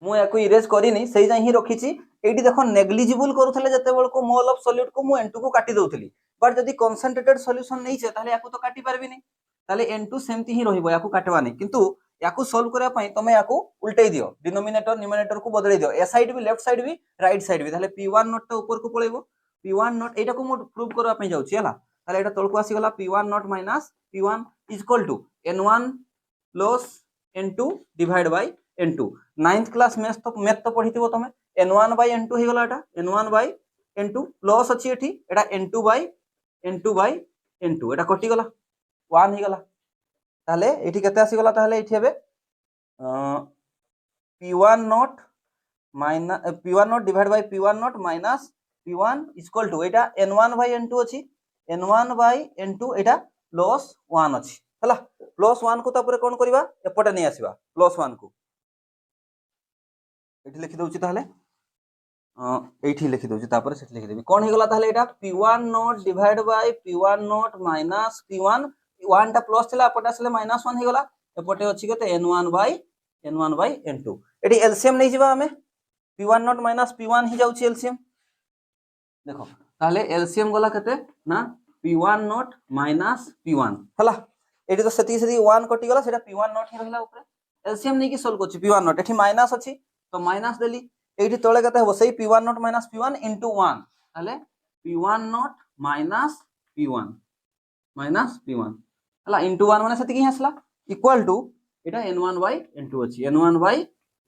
S1: মু ইয়াকু ইরেজ করিনি সেই যাই হি রখিছি, এইটি দেখো নেগলিজিবল করুথলে যেতেবেলকু মোল অফ সলিউট কু মু n2 কু কাটি দউতলি, বাট যদি কনসেন্ট্রেটেড সলিউশন নেইছে তাহলে ইয়াকু তো কাটি পারবিনি, তাহলে n2 সেমতি হি রহিবো, ইয়াকু কাটবা নাই, কিন্তু याकू सॉल्व करिया पई तमे याकू उल्टाई दियो, डिनोमिनेटर न्यूमरेटर को बदलाई दियो, ए साइड भी लेफ्ट साइड भी राइट साइड भी, ताले p1 नॉट टा ऊपर को पळेबो, p1 नॉट एटा को मो प्रूव करबा पई जाउची हला, ताले एटा तळको आसी गला p1 not minus p1 is equal to n1 plus n2 divide by n2, 9th class math तो पढिथिबो तमे, n1 बाय n2 हे गला, एटा n1 बाय n2 प्लस अछि एठी एटा n2 बाय n2 एटा कटि गला 1 हे गला, তাহলে এটি কেতে আসি গলা, তাহলে এটি হবে p1 not minus p1 nought divide by p1 not minus p1 equal to এটা n1 বাই n2 ଅଛି, n1 বাই n2 এটা প্লস 1 ଅଛି, হলা প্লস 1 को তারপরে কোন করিবা এপটে নেই আসিবা, প্লস 1 को এটি লিখি দউছি, তাহলে এইটি লিখি দউছি, তারপরে সেটি লিখি দেবি কোন হে গলা, তাহলে এটা p1 nought divide by p1 not minus p1 1 টা প্লস থিলা এপটে আসলে মাইনাস 1 হে গলা, এপটে अछि কেতে n1 বাই n2, এটি এলসিএম নেই जिबा हमें p1 नॉट माइनस p1 हि जाउची एलसीएम, देखो ताले एलसीएम गला केते ना p1 नॉट माइनस p1 हला, एटी तो सेती सेती 1 कटि गला, सेटा p1 नॉट हि रहिला ऊपर, एलसीएम नै कि सॉल्व करछि p1 नॉट, एठी माइनस अछि तो माइनस देली, एठी तळे केते हबो सेही p1 not minus p1 into 1, ताले p1 नॉट माइनस p1 हला इनटू 1 माने सेती कि हसला equal to Etah n1 by n2 अछि, n1 बाय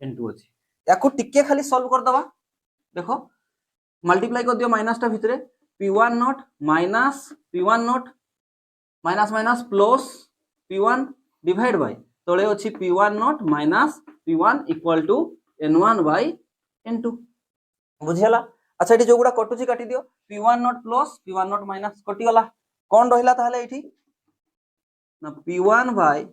S1: n2 अछि, याकू टिके खाली सॉल्व कर दबा, देखो मल्टीप्लाई कर दियो माइनस टा भितरे, P1 not minus P1 not minus minus plus P1 divide by तले अछि P1 not minus P1 equal to N1 by N2 बुझियला। अच्छा एठी जो गुडा कटुची काटी दियो P1 not plus P1 not minus कटि गला कोन रहिला ताहले एठी ना P1 by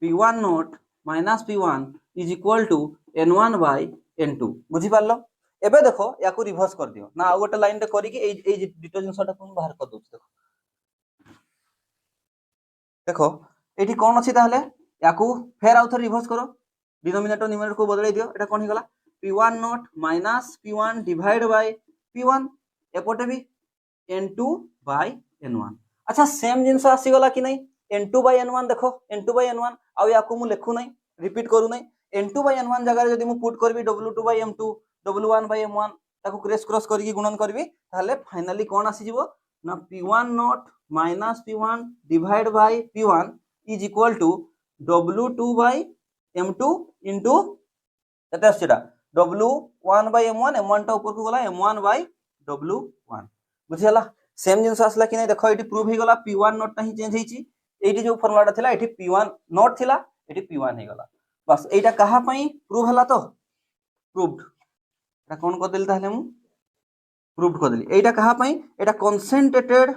S1: P1 not minus P1 is equal to N1 by N2 बुझि पारलो। एबे देखो याकू रिवर्स कर दियो ना आ गोटे लाइन टे करी कि ए डिटो जिंसटा कोन बाहर कर दउ देखो देखो एठी कोन अछि ताहले याकू फेर आउथर रिवर्स करो डिनोमिनेटर न्यूमरेटर को बदलै दियो एटा कोन हिगला P1 not minus P1 divide by P1 एपोटे भी N2 बाय N1। अच्छा सेम जिंस आसी गला कि नहीं N2 बाय N1 देखो N2 बाय N1 आ याकू मु लेखु नहीं रिपीट करू नहीं N2 बाय N1 जगह जदी मु पुट करबी W2 by M2 W1 by M1 ताको क्रॉस करके गुणन करबी ताहले फाइनली कोन आसी जिवो ना P1 not minus P1 divide by P1 is equal to W2 by M2 into कते आसीटा W1 बाय M1 M1 टा ऊपर को गला M1 बाय W1 बुझियला सेम जिंस आसला कि नहीं देखो एटी प्रूव ही गला P1 नॉट नहीं चेंज हेची एटी जो फार्मूलाटा थिला एटी P1 नॉट थिला एटी P1 हे गला बस एटा कहा पई प्रूव हला तो प्रूव्ड एटा कोन कर देली ताहले मु प्रूव्ड कर देली एटा कहा पई एटा कंसंट्रेटेड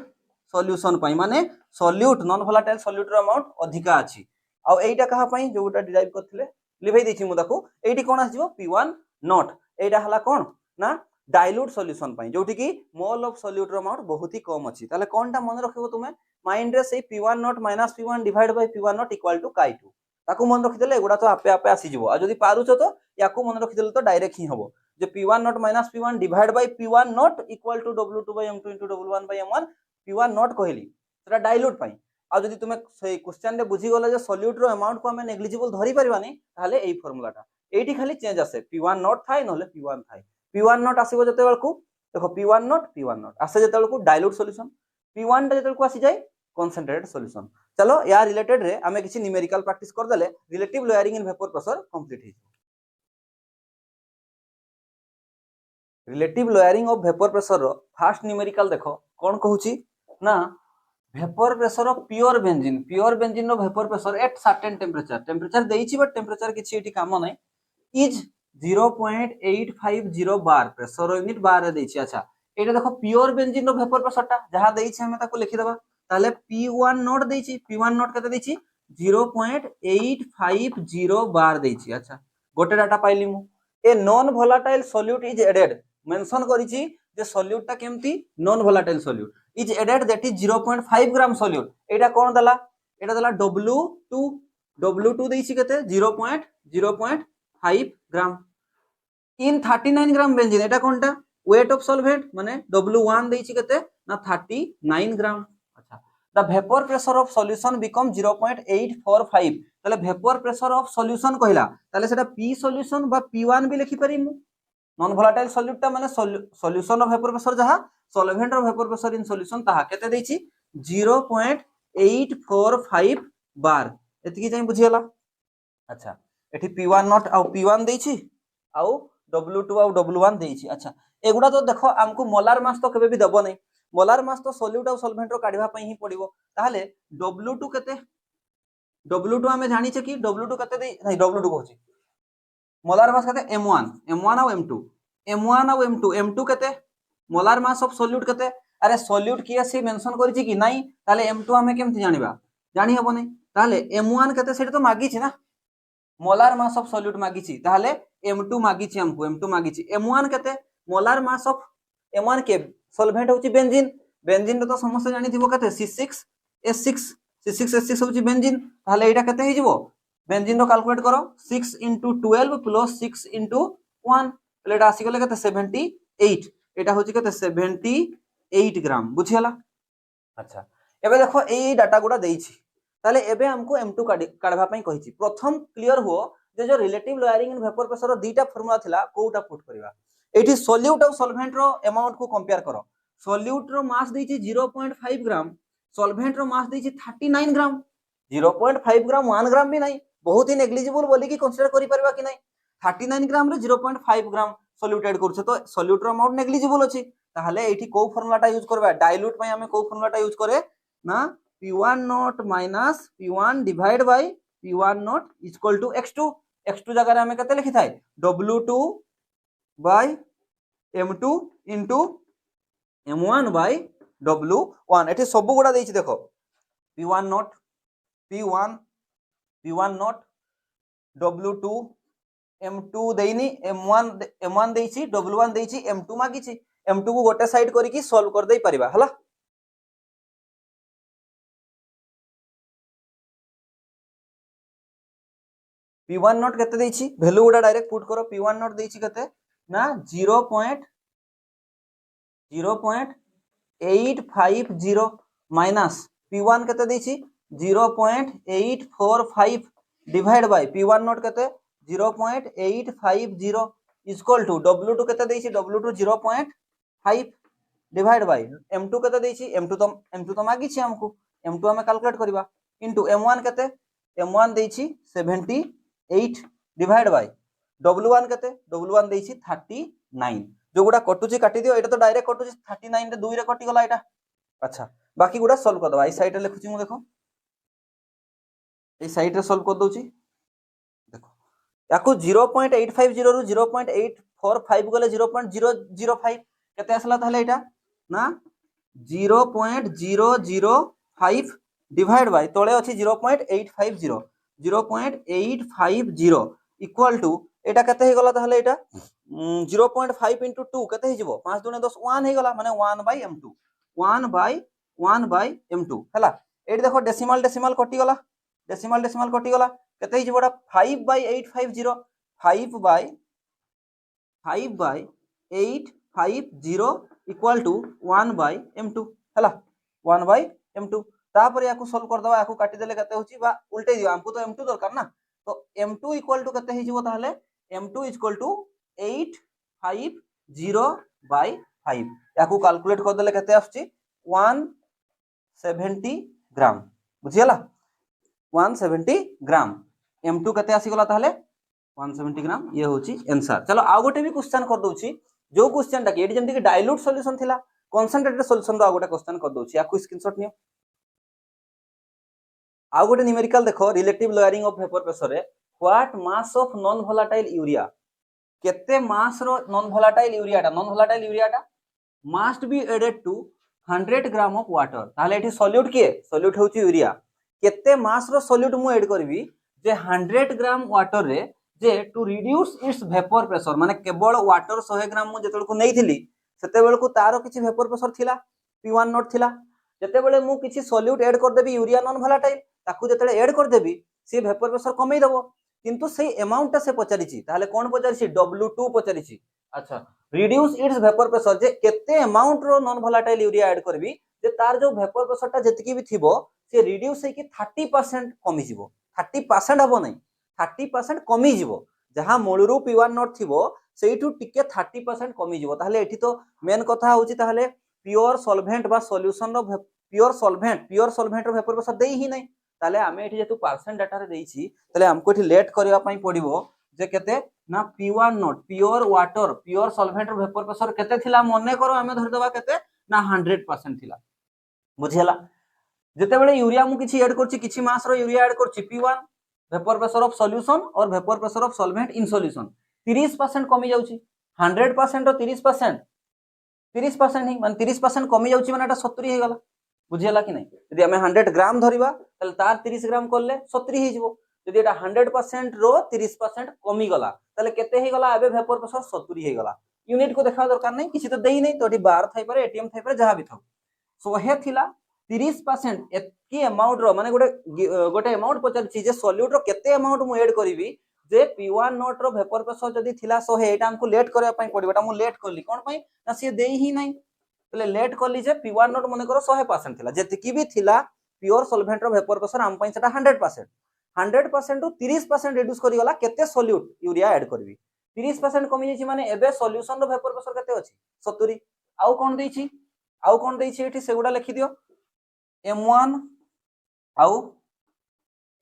S1: सॉल्यूशन पई माने सॉल्यूट नॉन वोलेटाइल सॉल्यूट रो अमाउंट अधिका अछि आ एटा कहा पई जोटा डिराइव करथिले लिभै देछि मु ताको एटी कोन आसीबो P1 नॉट एटा हला कोन ना डाइल्यूट सॉल्यूशन पई जोठी की मोल ऑफ सॉल्यूट रो अमाउंट बहुत ही कम अछि ताले कोनटा मन रखिबो तुमे माइंड रे से P1 not minus P1 divide by P1 not equal to Chi2 ताको मन रखि देले एगुडा तो आपे आपे आसी जिवो आ जदी पारुछो तो याकू मन रखि देले तो डायरेक्ट ही हबो जे P1 not minus P1 divide by P1 not equal to W2 by M2 into W1 by M1 P1 nought कहली सेटा डाइल्यूट पई आ जदी तुमे से क्वेश्चन रे बुझी गला जे सॉल्यूट रो अमाउंट को हमें नेग्लिजिबल धरि परबानी ताले एई फार्मूलाटा एटी खाली चेंज आसे P1 नॉट थाई नले P1 थाई P1 नॉट आसीबो जते बेलकू देखो P1 नॉट आसे जते बेलकू डाइल्यूट सॉल्यूशन P1 टा जते बेलकू आसी जाय कंसंट्रेटेड सॉल्यूशन चलो या रिलेटेड रे हमें किछि न्यूमेरिकल प्रैक्टिस कर देले relative lowering in vapour pressure complete हे relative lowering of vapour pressure रो फर्स्ट न्यूमेरिकल देखो कोन कहूची ना vapour pressure of pure benzene रो vapour pressure at certain temperature देइची बट टेंपरेचर किछि एठी काम नै is 0.850 bar pressure unit bar रे देइची अच्छा एटा देखो प्योर बेंजीन रो वेपर प्रेशर टा जहां देइची हमें ताको लिखि देबा ताले P1 नोट देइची P1 नोट कते देइची 0.850 बार देइची अच्छा गोटे डाटा पाइली मु a non volatile solute is added mention करिची जे सॉल्यूट टा केमती non volatile solute is added that is 0.5 gram solute एटा कोन दला एटा दला W2 देइची कते 0.5 ग्राम इन 39 gram benzene Etah कोनटा wait of solvent माने W1 देइची कते ना 39 ग्राम अच्छा the vapour pressure of solution become 0.845 ताले वेपर प्रेशर ऑफ सॉल्यूशन कहला ताले सेटा P सॉल्यूशन बा P1 भी लिखि परिमु नॉन वोलेटाइल सॉल्यूट टा माने सॉल्यूशन ऑफ वेपर प्रेशर जहा solvent of vapour pressure in solution ताहा केते देइची 0.845 बार एतिकी जाई बुझियला अच्छा एठी P1 not uh P1 देइची uh W2 uh W1 देइची अच्छा एगुडा तो देखो हमको मोलार मास तो केबे भी दबो नै मोलार मास तो सॉल्यूट और सॉल्वेंट रो काढिबा पई ही पडिबो ताहले W2 केते W2 हमें जानि छै कि W2 केते दे नै W2 कहूची मोलार मास केते M1 और M2 केते मोलार मास ऑफ सॉल्यूट केते अरे सॉल्यूट की आसी मेंशन करिछि कि नाही ताले M2 हमें केमति जानिबा जानि हबो नै ताहले M1 केते सेटा तो मागी छि ना मोलार मास ऑफ सॉल्यूट मागी छि ताहले M2 मागी छि हमको M2 मागी छि M1 केते मोलार मास ऑफ M1 के सॉल्वेंट होची बेंजीन तो समस्त जानि थिबो केते C6H6 होची बेंजीन ताहले एटा केते हे जिवो बेंजीन रो कैलकुलेट करो 6 into 12 plus 6 into 1 ताहले एटा आसी गेले केते 78 एटा होची केते 78 ग्राम बुझियला अच्छा एबे देखो एई डाटा गुडा देइछि ताले एबे हमको M2 काढबा पई कहिछि प्रथम क्लियर हो जे जो relative lowering in vapour pressure रो दीटा फार्मूला थिला कोउटा पुट करबा एठी सॉल्यूट और सॉल्वेंट रो अमाउंट को कंपेयर करो सॉल्यूट रो मास देइछि 0.5 ग्राम सॉल्वेंट रो मास देइछि 39 ग्राम 0.5 ग्राम 1 ग्राम भी नहीं बहुत ही नेग्लिजिबल बोली कि कंसीडर करि परबा कि नहीं 39 ग्राम रे 0.5 ग्राम सॉल्यूट ऐड करछ तो सॉल्यूट रो अमाउंट नेग्लिजिबल अछि ताहले एठी को फॉर्मूलाटा यूज करबा डाइल्यूट पई हमें को फॉर्मूलाटा यूज करे ना P1 not minus P1 divide by P1 not equal to x2 x2 जगह रे हमें कते लिखि थाए W2 by M2 into M1 by W1 एठी सब गुडा देछि देखो P1 not P1 not W2 M2 देइनी M1 देछि W1 देछि M2 मागिछि M2 को गोटे साइड करिकि सॉल्व कर देई परिबा हला P1 नॉट केते देछि वैल्यू गुडा डायरेक्ट पुट करो P1 नॉट देछि केते ना 0.850 माइनस P1 केते देछि 0.845 डिवाइड बाय P1 नॉट केते 0.850 इक्वल टू W2 केते देछि W2 0.5 डिवाइड बाय M2 केते देछि M2 तो मागी छी हमको M2 हमें कैलकुलेट करबा इनटू M1 केते M1 देछि 78 डिवाइड बाय W1 केते W1 देछि 39 जो गुडा कटुची काटी दियो एटा तो डायरेक्ट कटुची 39 रे 2 रे कटि गला एटा अच्छा बाकी गुडा सॉल्व कर दबा ई साइड रे लिखुची मु देखो ई साइड रे सॉल्व कर दोची देखो याकू 0.850 रु 0.845 गले 0.005 केते आसला ताहले एटा ना 0.005 डिवाइड बाय तळे अछि 0.850 0.850 इक्वल टू एटा केते हे गला ताहले एटा 0.5 into 2 केते हे जिवो 5 दुने 10 1 हे गला माने 1 by m2 1 by m2 हला एटी देखो डेसिमल कटि गला डेसिमल कटि गला केते हे जिवोटा 5 by 850 5 by 850 equal to 1 by m2 हला 1 by m2 तापर याकू सॉल्व कर दबा याकू काटी देले केते होची बा उल्टे दियो हमको तो m2 दरकार ना तो m2 इक्वल टू केते हे जिवो ताहले m2 इक्वल टू 850 by 5 याकू कैलकुलेट कर देले केते आछी 170 ग्राम बुझियला 170 ग्राम m2 केते आसी गला ताहले 170 ग्राम ये होची आंसर चलो आ गोटे भी क्वेश्चन कर दोची जो क्वेश्चन टा एडी जेंति कि डाइल्यूट सॉल्यूशन थिला कंसंट्रेटेड सॉल्यूशन रो आ गोटे क्वेश्चन कर दोची याकू स्क्रीनशॉट नियो आ गोटे न्यूमेरिकल देखो relative lowering of vapour pressure रे what mass of non volatile urea केते मास रो non volatile urea must be added to 100 gram of water ताले एठी सॉल्यूट किए सॉल्यूट होची यूरिया केते मास रो सॉल्यूट मु ऐड करबी जे 100 ग्राम वाटर रे जे to reduce its vapour pressure माने केवल वाटर 100 ग्राम मु जेतल को नेइथिली सेते बेल को तारो किछि वेपर प्रेशर थिला P1 नॉट थिला जेते बेले मु किछि सॉल्यूट ऐड कर देबी यूरिया नॉन वोलेटाइल ताकू जेते ऐड कर देबी से वेपर प्रेशर कमई देबो किंतु सेही अमाउंट ता से पचारिछि ताले कोन पचारिछि W2 पचारिछि अच्छा रिड्यूस इट्स वेपर प्रेशर जे केते अमाउंट रो नॉन वोलेटाइल यूरिया ऐड करबी जे तार जो वेपर प्रेशर ता जतिकी भी थिबो से रिड्यूस हे कि 30% कमी जिवो 30% हबो नै 30% कमी जिवो जहां मूलरू P1 नॉट थिबो सेइठू टिके 30% कमी जिवो ताहले एठी तो मेन कथा होची ताहले प्योर सॉल्वेंट बा सॉल्यूशन रो प्योर सॉल्वेंट रो वेपर प्रेशर देई ही नै ताले आमे एठी जेतु परसेंट डाटा रे देइछि ताले हमको एठी लेट करिया पई पडिबो जे केते ना P1 nought pure water pure solvent रो वेपर प्रेशर केते थिला मने करो आमे धरि दबा केते ना 100% थिला बुझियला जेते बेले यूरिया मु किछि ऐड करछि किछि मास रो यूरिया ऐड करछि P1 vapour pressure of solution और vapour pressure of solvent in solution 30% कमी जाउछि 100% रो 30% ही माने 30% कमी जाउछि माने एटा 70 हे गला बुझियला कि नै यदि हमें 100 ग्राम धरिबा तले तार 30 ग्राम करले 70 हे जिवो यदि एटा 100% रो 30% कमी गला तले केते हे गला एबे वेपर प्रेशर 70 हे गला यूनिट को देखा दरकार नै किछि तो देई नै तो एटी 12 थाई पारे एटीएम थाई पारे जहा भी थाउ सो हे थिला 30% एतकी अमाउंट रो माने गोटे अमाउंट पचार छी जे सॉल्यूट रो केते अमाउंट मु ऐड करबी जे P1 नॉट रो वेपर प्रेशर जदी थिला 100 एटा हमको लेट करबा पई पडिबा मु लेट करली कोन पई ना से देई ही नै तले लेट करली जे P1 नॉट मने करो 100% थिला जेतिकी भी थिला प्योर सॉल्वेंट रो वेपर प्रेशर हम पई सेटा 100% 100% टू 30% रिड्यूस करी गला केते सॉल्यूट यूरिया ऐड करबी 30% कमी जेछि माने एबे सॉल्यूशन रो वेपर प्रेशर केते अछि 70 आउ कोन देछि एठी सेगुडा लिखि दियो M1 आउ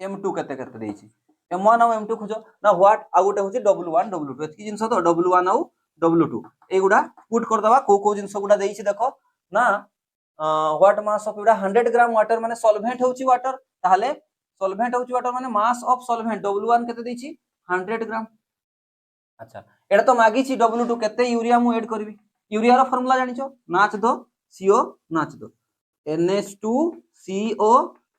S1: M2 केते देछि M1 आउ M2 खोजो ना व्हाट आ गोटे होछि W1 W2 एतकी जिंस तो W1 आउ W2 एगुडा पुट कर दवा को जिंस गुडा देइछि देखो ना what mass of urea 100 gram water माने सॉल्वेंट होउछि वाटर ताहले सॉल्वेंट होउछि वाटर माने मास ऑफ सॉल्वेंट W1 केते देइछि 100 ग्राम। अच्छा एटा तो मागिछि W2 केते यूरिया मु ऐड करबी यूरिया रो फार्मूला जानिछो नाच दो CO नाच दो NH2CO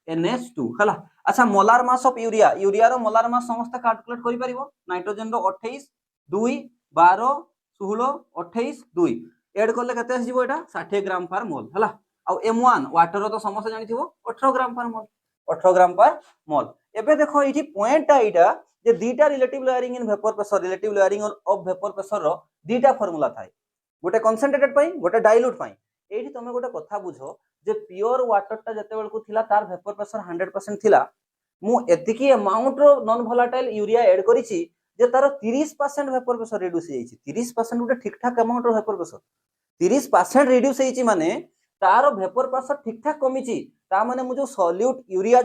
S1: NH2 हला। अच्छा molar mass of urea urea रो मोलार मास समस्त कैलकुलेट करि परिबो नाइट्रोजन रो 28 2 12 16 28 2 ऐड करले केते आसीबो एटा 60 ग्राम पर मोल हला। आ M1 वाटर रो तो समस्त जानिथिबो 18 ग्राम पर मोल 18 ग्राम पर मोल। एबे देखो इठी पॉइंटटा एटा जे दीटा relative lowering in vapour pressure relative lowering of vapour pressure रो दीटा फार्मूला थाए गोटे कंसंट्रेटेड पई गोटे डाइल्यूट पई। एठी तमे गोटे कथा बुझो जे प्योर वाटर टा जते बेल को थिला तार वेपर प्रेशर 100% थिला मु एतिकी अमाउंट रो नॉन वोलेटाइल यूरिया ऐड करिछि जे तार 30% वेपर प्रेशर रिड्यूस हेछि 30% गोटे ठीक ठाक अमाउंट रो वेपर प्रेशर 30% रिड्यूस हेछि माने तार वेपर प्रेशर ठीक ठाक कमिछि ता माने मु जो सॉल्यूट यूरिया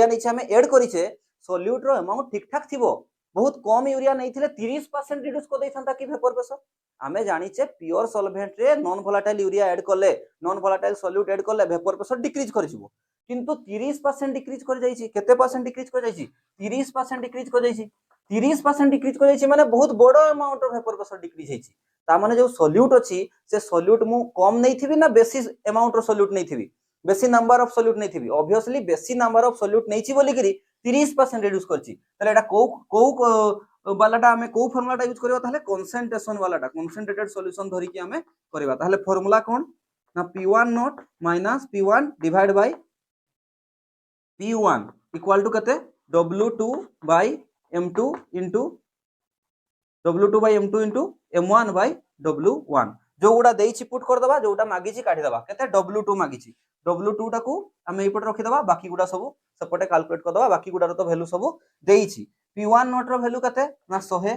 S1: नै छै हमें ऐड करिछे सॉल्यूट रो अमाउंट ठीक ठाक थिबो बहुत कम यूरिया नै थिले 30% रिड्यूस को दैथांता कि वेपर प्रेशर आमे जानिछे प्योर सॉल्वेंट रे नॉन वोलेटाइल यूरिया ऐड करले नॉन वोलेटाइल सॉल्यूट ऐड करले वेपर प्रेशर डिक्रीज करजिवो किंतु 30% डिक्रीज कर जाइछि केते परसेंट डिक्रीज कर जाइछि 30% डिक्रीज कर जाइछि 30% डिक्रीज कर जाइछि माने बहुत बडो amount of vapour pressure decrease हेछि ता माने जो सॉल्यूट अछि से सॉल्यूट मु कम नै थिबी ना बेसी अमाउंट रो सॉल्यूट नै थिबी बेसी नंबर ऑफ सॉल्यूट नै थिबी ऑब्वियसली बेसी नंबर ऑफ सॉल्यूट नै छि बोली करी 30% रिड्यूस करछि तले एटा को वालाटा हमें को फार्मूलाटा यूज करबा ताले कंसंट्रेशन वालाटा कंसंट्रेटेड सॉल्यूशन धरि कि हमें करबा ताले फार्मूला कोन ना P1 not minus P1 divide by P1 equal to कते W2 by M2 into W2 by M2 into M1 by W1 जो गुडा देइछि पुट कर दबा जोटा मागिछि काढी दबा केते W2 मागिछि W2 टाकू हमें एपट रखि दबा बाकी गुडा सब सेपटे कैलकुलेट कर दबा बाकी गुडा रो तो वैल्यू सब देइछि P1 नॉट रो वैल्यू कते ना 100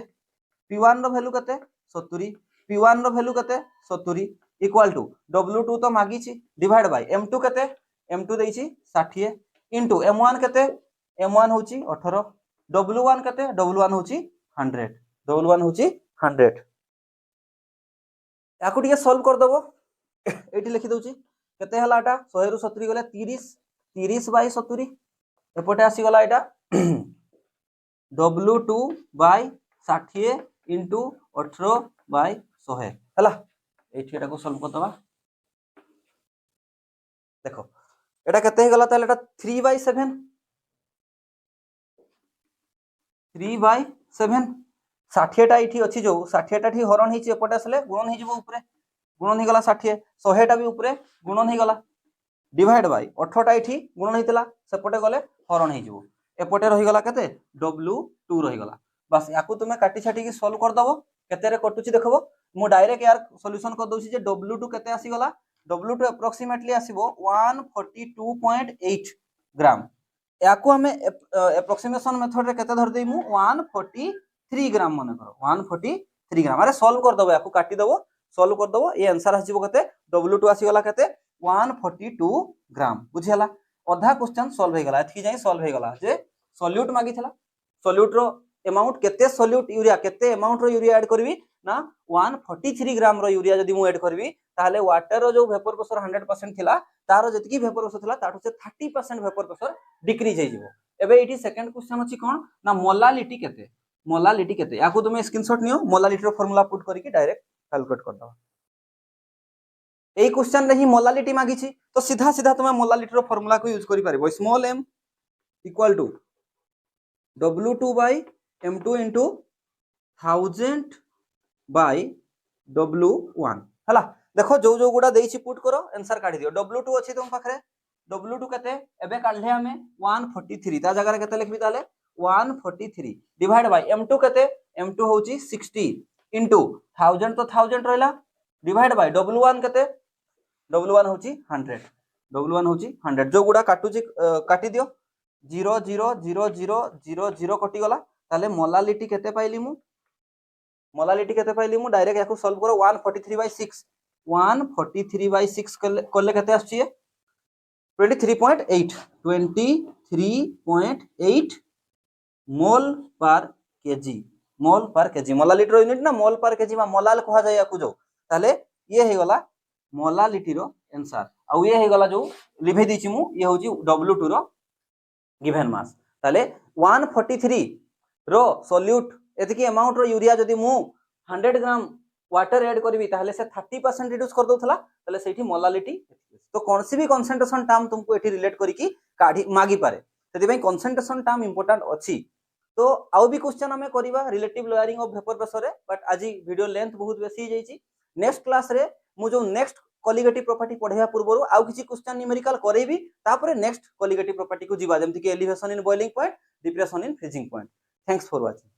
S1: P1 रो वैल्यू कते 70 P1 रो वैल्यू कते 70 इक्वल टू W2 तो मागिछि डिवाइड बाय M2 कते M2 देइछि 60 इनटू M1 कते M1 होछि 18 W1 कते W1 होछि 100 W1 होछि 100 याकू टिके सॉल्व कर दबो एठी लिखि दउछि केते हला एटा 100 रु 70 गले 30 30 बाय 70 एपटे आसी गला एटा W2 बाय 60 इनटू 18 बाय 100 हला एठी एटा को सॉल्व कर दबा देखो एटा केते गला ताले एटा 3 बाय 7 3 बाय 7 60 टा इठी अछि जो 60 टा ठी हरण हिची एपटे असले गुणन हि जबो ऊपरे गुणन हि गला 60 100 टा भी ऊपरे गुणन हि गला डिवाइड बाय 18 टा इठी गुणन हितला सेपटे गले हरण हि जबो एपटे रहि गला केते W2 रहि गला बस याकू तुमे काटी छाटी की सॉल्व कर दबो केते रे कटुची देखबो मु डायरेक्ट यार सॉल्यूशन कर दउची जे W2 केते आसी गला W2 अप्रोक्सीमेटली आसीबो 142.8 ग्राम याकू हमें एप्रोक्सीमेशन मेथड रे केते धर देइमु 143 ग्राम माने करो 143 ग्राम अरे सॉल्व कर दबो याकू काटी दबो सॉल्व कर दबो ये आंसर आसीबो केते W2 आसी गला केते 142 ग्राम बुझियला अधा क्वेश्चन सॉल्व हे गला एथि जाई सॉल्व हे गला जे सॉल्यूट मागी थला सॉल्यूट रो अमाउंट केते सॉल्यूट यूरिया केते अमाउंट रो यूरिया ऐड करबी ना 143 ग्राम रो यूरिया जदी मु ऐड करबी ताले वाटर रो जो वेपर प्रेशर 100% थिला तारो जतकी वेपर प्रेशर थिला ताठो से 30% वेपर प्रेशर डिक्रीज हे जिवो एबे एठी सेकंड क्वेश्चन अछि कोन ना मोलालिटी केते याकू तुमे स्क्रीनशॉट नियो मोलालिटी रो फार्मूला पुट करी कि डायरेक्ट कैलकुलेट कर दो एई क्वेश्चन रे ही मोलालिटी मागी छी तो सीधा सीधा तुमे मोलालिटी रो फार्मूला को यूज करि पारिबो small m equal to W2 by M2 into 1000 by W1 हला देखो जो जो गुडा देइछि पुट करो आंसर काढी दियो W2 अछि तुम पाखरे W2 केते एबे काढले हमें 143 ता जगह केते लिखबी ताले 143 डिवाइड बाय M2 केते M2 होची 60 इनटू 1000 तो 1000 रहला डिवाइड बाय W1 केते W1 होची 100 W1 होची 100 जो गुडा काटी दियो 0 0 0 0 0 0 कटि गला ताले मोलालिटी केते पाइली मु डायरेक्ट याकू सॉल्व करो 143 बाय 6 143 बाय 6 करले केते आछी 23.8 मोल पर केजी मोल पर केजी मोलालिटी यूनिट ना मोल पर केजी मोलाल कहा जाए या जो ताले ये हे गला मोलालिटी रो आंसर आ ये हे गला जो लिभे दिछि मु ये होची W2 रो गिवन मास ताले 143 रो सॉल्यूट एतिकी अमाउंट रो यूरिया जदी मु 100 ग्राम वाटर ऐड करबी ताले से 30% रिड्यूस कर दोथला ताले सेठी मोलालिटी तो कौन सी भी कंसंट्रेशन टर्म तुमको एठी रिलेट करिकी काढी मागी पारे सेति भाई कंसंट्रेशन टर्म इंपोर्टेंट अछि तो आउ भी क्वेश्चन हमें करिबा relative lowering of vapour pressure रे बट आज वीडियो लेंथ बहुत बेसी जाईची नेक्स्ट क्लास रे मु जो नेक्स्ट कोलिगेटिव प्रॉपर्टी पढिया पूर्व आउ किछि क्वेश्चन न्यूमेरिकल करेबी तापरे नेक्स्ट कोलिगेटिव प्रॉपर्टी को जीवा जेमति कि elevation in boiling point depression in freezing point thanks for watching.